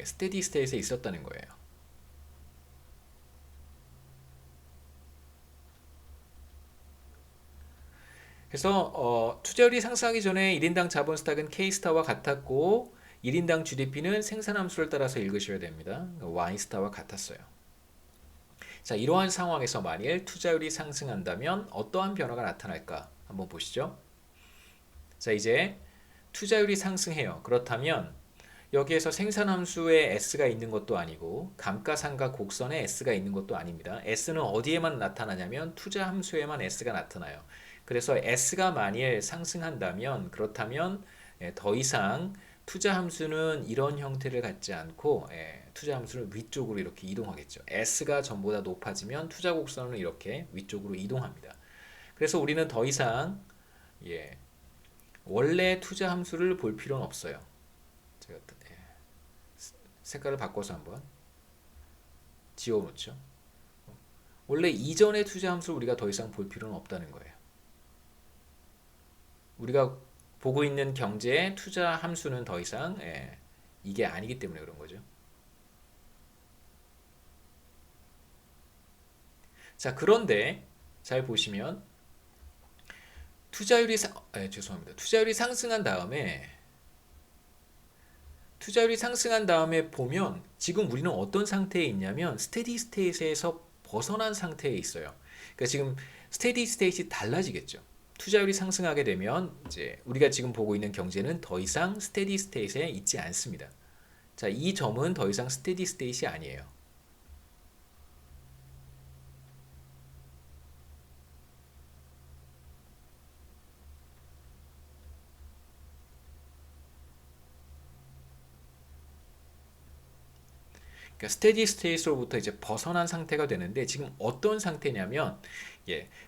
스테디 스테이트에 있었다는 거예요. 그래서 투자율이 상승하기 전에 1인당 자본 스탁은 K스타와 같았고 1인당 GDP는 생산함수를 따라서 읽으셔야 됩니다. Y스타와 같았어요. 자, 이러한 상황에서 만일 투자율이 상승한다면 어떠한 변화가 나타날까? 한번 보시죠. 자, 이제 투자율이 상승해요. 그렇다면 여기에서 생산함수에 S가 있는 것도 아니고 감가상각 곡선에 S가 있는 것도 아닙니다. S는 어디에만 나타나냐면 투자함수에만 S가 나타나요. 그래서 S가 만일 상승한다면 그렇다면 더 이상 투자함수는 이런 형태를 갖지 않고 투자함수는 위쪽으로 이렇게 이동하겠죠. S가 전보다 높아지면 투자곡선은 이렇게 위쪽으로 이동합니다. 그래서 우리는 더 이상 원래 투자함수를 볼 필요는 없어요. 제가 색깔을 바꿔서 한번 지워놓죠. 원래 이전의 투자함수를 우리가 더 이상 볼 필요는 없다는 거예요. 우리가 보고 있는 경제의 투자 함수는 더 이상 이게 아니기 때문에 그런 거죠. 자, 그런데 잘 보시면 투자율이 상승한 다음에 보면 지금 우리는 어떤 상태에 있냐면 스테디 스테이트에서 벗어난 상태에 있어요. 그러니까 지금 스테디 스테이트가 달라지겠죠. 투자율이 상승하게 되면 이제 우리가 지금 보고 있는 경제는 더 이상 스테디 스테이트에 있지 않습니다. 자, 이 점은 더 이상 스테디 스테이트이 아니에요. 그러니까 스테디 스테이트로부터 이제 벗어난 상태가 되는데 지금 어떤 상태냐면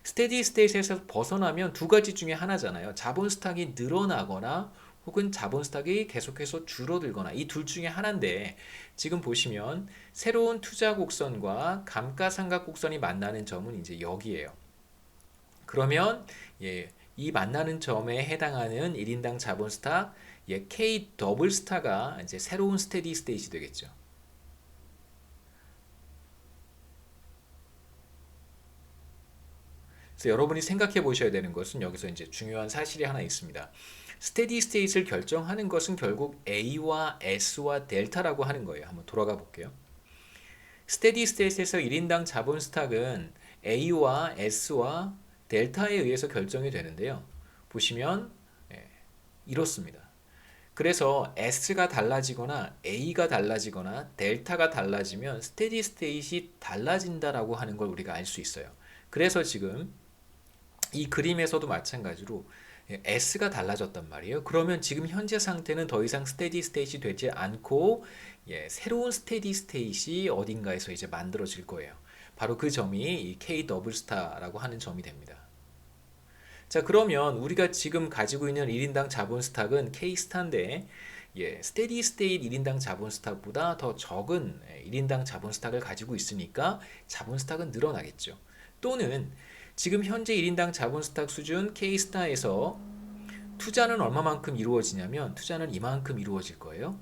스테디 스테이트에서 벗어나면 두 가지 중에 하나잖아요. 자본 스탁이 늘어나거나 혹은 자본 스탁이 계속해서 줄어들거나 이 둘 중에 하나인데 지금 보시면 새로운 투자 곡선과 감가상각 곡선이 만나는 점은 이제 여기에요. 그러면 이 만나는 점에 해당하는 1인당 자본 스탁 K 더블 스타가 이제 새로운 스테디 스테이트 되겠죠. 그래서 여러분이 생각해 보셔야 되는 것은 여기서 이제 중요한 사실이 하나 있습니다. 스테디 스테이트를 결정하는 것은 결국 A와 S와 델타라고 하는 거예요. 한번 돌아가 볼게요. 스테디 스테이트에서 1인당 자본 스탁은 A와 S와 델타에 의해서 결정이 되는데요. 보시면 이렇습니다. 그래서 S가 달라지거나 A가 달라지거나 델타가 달라지면 스테디 스테이트이 달라진다라고 하는 걸 우리가 알 수 있어요. 그래서 지금 이 그림에서도 마찬가지로 S가 달라졌단 말이에요. 그러면 지금 현재 상태는 더 이상 스테디 스테이트이 되지 않고 새로운 스테디 스테이트이 어딘가에서 이제 만들어질 거예요. 바로 그 점이 이 K 더블 스타라고 하는 점이 됩니다. 자, 그러면 우리가 지금 가지고 있는 1인당 자본 스탁은 K-스타인데 스테디 스테이트 1인당 자본 스탁보다 더 적은 1인당 자본 스탁을 가지고 있으니까 자본 스탁은 늘어나겠죠. 또는 지금 현재 1인당 자본 스탁 수준 K-스타에서 투자는 얼마만큼 이루어지냐면 투자는 이만큼 이루어질 거예요.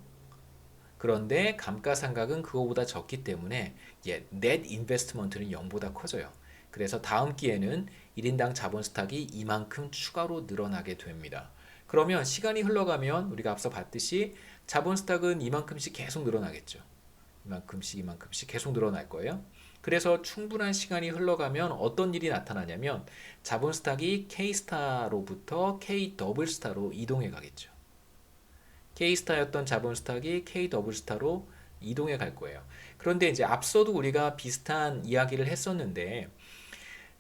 그런데 감가상각은 그거보다 적기 때문에 넷 인베스트먼트는 0보다 커져요. 그래서 다음 기회는 1인당 자본 스탁이 이만큼 추가로 늘어나게 됩니다. 그러면 시간이 흘러가면 우리가 앞서 봤듯이 자본 스탁은 이만큼씩 계속 늘어나겠죠. 이만큼씩 계속 늘어날 거예요. 그래서 충분한 시간이 흘러가면 어떤 일이 나타나냐면 자본 스탁이 K스타로부터 K 더블 스타로 이동해 가겠죠. K스타였던 자본 스탁이 K 더블 스타로 이동해 갈 거예요. 그런데 이제 앞서도 우리가 비슷한 이야기를 했었는데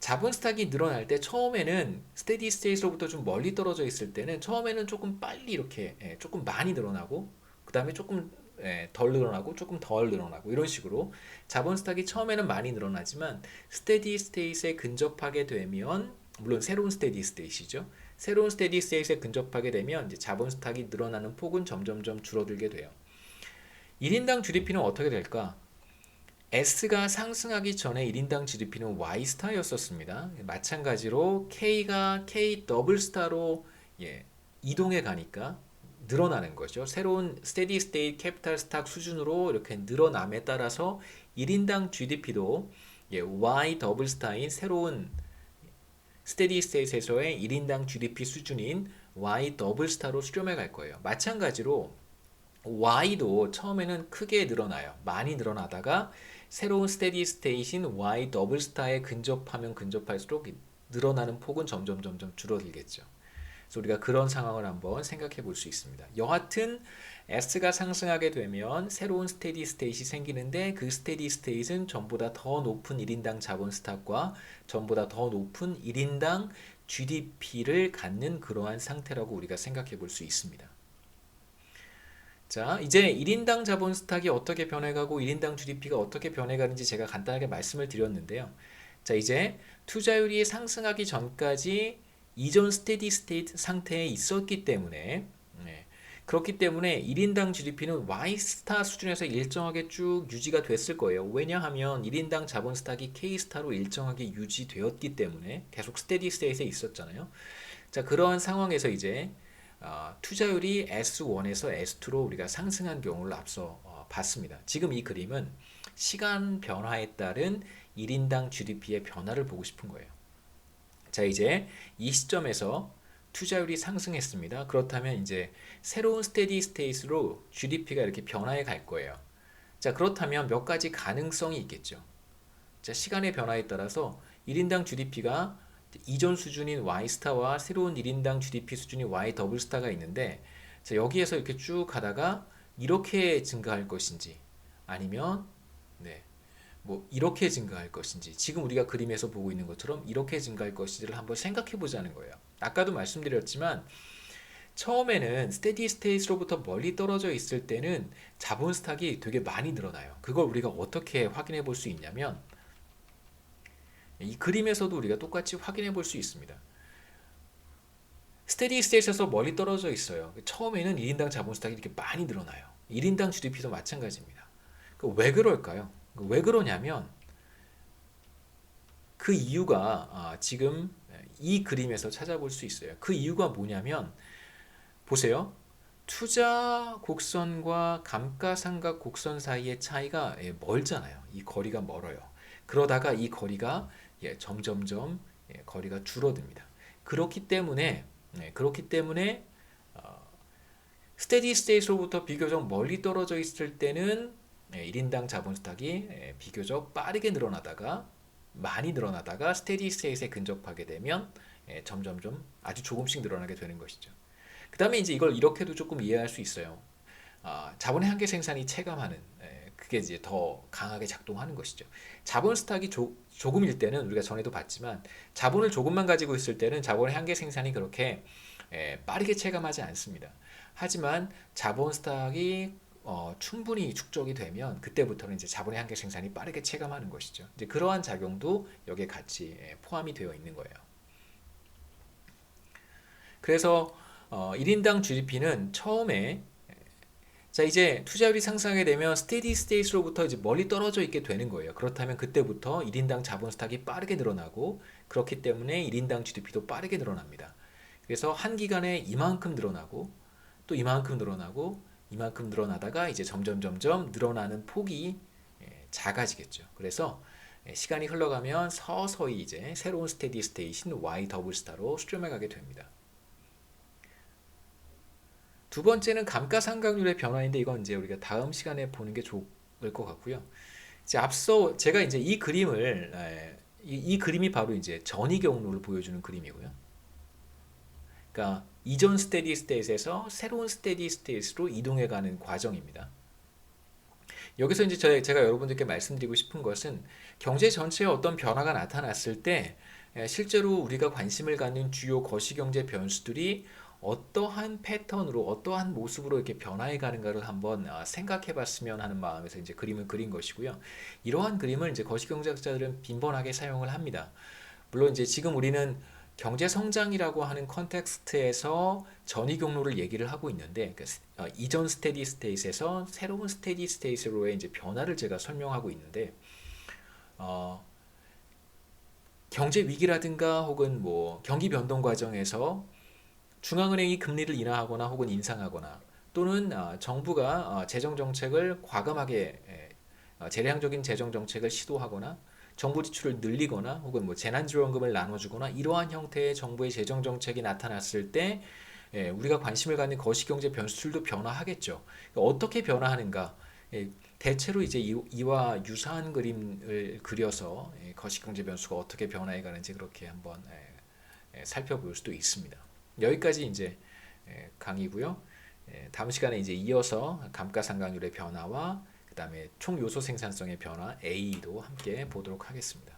자본 스탁이 늘어날 때 처음에는 스테디 스테이트로부터 좀 멀리 떨어져 있을 때는 처음에는 조금 빨리 이렇게 조금 많이 늘어나고 그 다음에 조금 덜 늘어나고 조금 덜 늘어나고 이런 식으로 자본 스탁이 처음에는 많이 늘어나지만 스테디 스테이트에 근접하게 되면 물론 새로운 스테디 스테이트이죠. 새로운 스테디 스테이트에 근접하게 되면 이제 자본 스탁이 늘어나는 폭은 점점점 줄어들게 돼요. 1인당 GDP는 어떻게 될까? S가 상승하기 전에 1인당 GDP는 Y스타였었습니다. 마찬가지로 K가 K 더블 스타로 이동해 가니까 늘어나는 거죠. 새로운 스테디 스테이트 캐피탈 스탁 수준으로 이렇게 늘어남에 따라서 1인당 GDP도 Y 더블 스타인 새로운 스테디 스테이트에서의 1인당 GDP 수준인 Y 더블 스타로 수렴해 갈 거예요. 마찬가지로 Y도 처음에는 크게 늘어나요. 많이 늘어나다가 새로운 스테디 스테이트인 Y 더블 스타에 근접하면 근접할수록 늘어나는 폭은 점점 줄어들겠죠. 그래서 우리가 그런 상황을 한번 생각해 볼 수 있습니다. 여하튼 S가 상승하게 되면 새로운 스테디 스테이트이 생기는데 그 스테디 스테이트는 전보다 더 높은 1인당 자본 스탁과 전보다 더 높은 1인당 GDP를 갖는 그러한 상태라고 우리가 생각해 볼 수 있습니다. 자, 이제 1인당 자본 스탁이 어떻게 변해가고 1인당 GDP가 어떻게 변해가는지 제가 간단하게 말씀을 드렸는데요. 자, 이제 투자율이 상승하기 전까지 이전 스테디 스테이트 상태에 있었기 때문에 그렇기 때문에 1인당 GDP는 Y스타 수준에서 일정하게 쭉 유지가 됐을 거예요. 왜냐하면 1인당 자본 스탁이 K스타로 일정하게 유지되었기 때문에 계속 스테디 스테이트에 있었잖아요. 자, 그러한 상황에서 이제 투자율이 S1에서 S2로 우리가 상승한 경우를 앞서 봤습니다. 지금 이 그림은 시간 변화에 따른 1인당 GDP의 변화를 보고 싶은 거예요. 자, 이제 이 시점에서 투자율이 상승했습니다. 그렇다면 이제 새로운 스테디 스테이트로 GDP가 이렇게 변화해 갈 거예요. 자, 그렇다면 몇 가지 가능성이 있겠죠. 자, 시간의 변화에 따라서 1인당 GDP가 이전 수준인 Y스타와 새로운 1인당 GDP 수준인 Y 더블 스타가 있는데 자, 여기에서 이렇게 쭉 가다가 이렇게 증가할 것인지 아니면 뭐 이렇게 증가할 것인지 지금 우리가 그림에서 보고 있는 것처럼 이렇게 증가할 것인지를 한번 생각해 보자는 거예요. 아까도 말씀드렸지만 처음에는 스테디 스테이트로부터 멀리 떨어져 있을 때는 자본 스탁이 되게 많이 늘어나요. 그걸 우리가 어떻게 확인해 볼 수 있냐면 이 그림에서도 우리가 똑같이 확인해 볼 수 있습니다. 스테디 스테이트에서 멀리 떨어져 있어요. 처음에는 1인당 자본 스탁이 이렇게 많이 늘어나요. 1인당 GDP도 마찬가지입니다. 왜 그럴까요? 왜 그러냐면 그 이유가 지금 이 그림에서 찾아볼 수 있어요. 그 이유가 뭐냐면 보세요. 투자 곡선과 감가상각 곡선 사이의 차이가 멀잖아요. 이 거리가 멀어요. 그러다가 이 거리가 점점점 거리가 줄어듭니다. 그렇기 때문에 스테디 스테이트로부터 비교적 멀리 떨어져 있을 때는 1인당 자본 스탁이 비교적 빠르게 늘어나다가 많이 늘어나다가 스테디 스테이트에 근접하게 되면 점점점 아주 조금씩 늘어나게 되는 것이죠. 그다음에 이제 이걸 이렇게도 조금 이해할 수 있어요. 자본의 한계 생산이 체감하는 그게 이제 더 강하게 작동하는 것이죠. 자본 스탁이 조금일 때는 우리가 전에도 봤지만 자본을 조금만 가지고 있을 때는 자본의 한계 생산이 그렇게 빠르게 체감하지 않습니다. 하지만 자본 스탁이 충분히 축적이 되면 그때부터는 이제 자본의 한계 생산이 빠르게 체감하는 것이죠. 이제 그러한 작용도 여기에 같이 포함이 되어 있는 거예요. 그래서 1인당 GDP는 처음에 자 이제 투자율이 상승하게 되면 스테디 스테이트로부터 이제 멀리 떨어져 있게 되는 거예요. 그렇다면 그때부터 1인당 자본 스탁이 빠르게 늘어나고 그렇기 때문에 1인당 GDP도 빠르게 늘어납니다. 그래서 한 기간에 이만큼 늘어나고 또 이만큼 늘어나고 이만큼 늘어나다가 이제 점점 늘어나는 폭이 작아지겠죠. 그래서 시간이 흘러가면 서서히 이제 새로운 스테디 스테이트인 Y 더블 스타로 수렴해 가게 됩니다. 두 번째는 감가상각률의 변화인데 이건 이제 우리가 다음 시간에 보는 게 좋을 것 같고요. 이제 앞서 제가 이제 이 그림을 이 그림이 바로 이제 전이 경로를 보여주는 그림이고요. 그러니까 이전 스테디 스테이트에서 새로운 스테디 스테이트로 이동해가는 과정입니다. 여기서 이제 제가 여러분들께 말씀드리고 싶은 것은 경제 전체에 어떤 변화가 나타났을 때 실제로 우리가 관심을 갖는 주요 거시경제 변수들이 어떠한 패턴으로 어떠한 모습으로 이렇게 변화해 가는가를 한번 생각해 봤으면 하는 마음에서 이제 그림을 그린 것이고요. 이러한 그림을 이제 거시경제학자들은 빈번하게 사용을 합니다. 물론 이제 지금 우리는 경제 성장이라고 하는 컨텍스트에서 전이 경로를 얘기를 하고 있는데 이전 스테디 스테이트에서 새로운 스테디 스테이트로의 이제 변화를 제가 설명하고 있는데 어, 경제 위기라든가 혹은 뭐 경기 변동 과정에서 중앙은행이 금리를 인하하거나 혹은 인상하거나 또는 정부가 재정 정책을 과감하게 재량적인 재정 정책을 시도하거나 정부 지출을 늘리거나 혹은 뭐 재난지원금을 나눠주거나 이러한 형태의 정부의 재정 정책이 나타났을 때 우리가 관심을 갖는 거시경제 변수들도 변화하겠죠. 어떻게 변화하는가? 대체로 이제 이와 유사한 그림을 그려서 거시경제 변수가 어떻게 변화해 가는지 그렇게 한번 살펴볼 수도 있습니다. 여기까지 이제 강의고요. 다음 시간에 이제 이어서 감가상각률의 변화와 그다음에 총 요소 생산성의 변화 A도 함께 보도록 하겠습니다.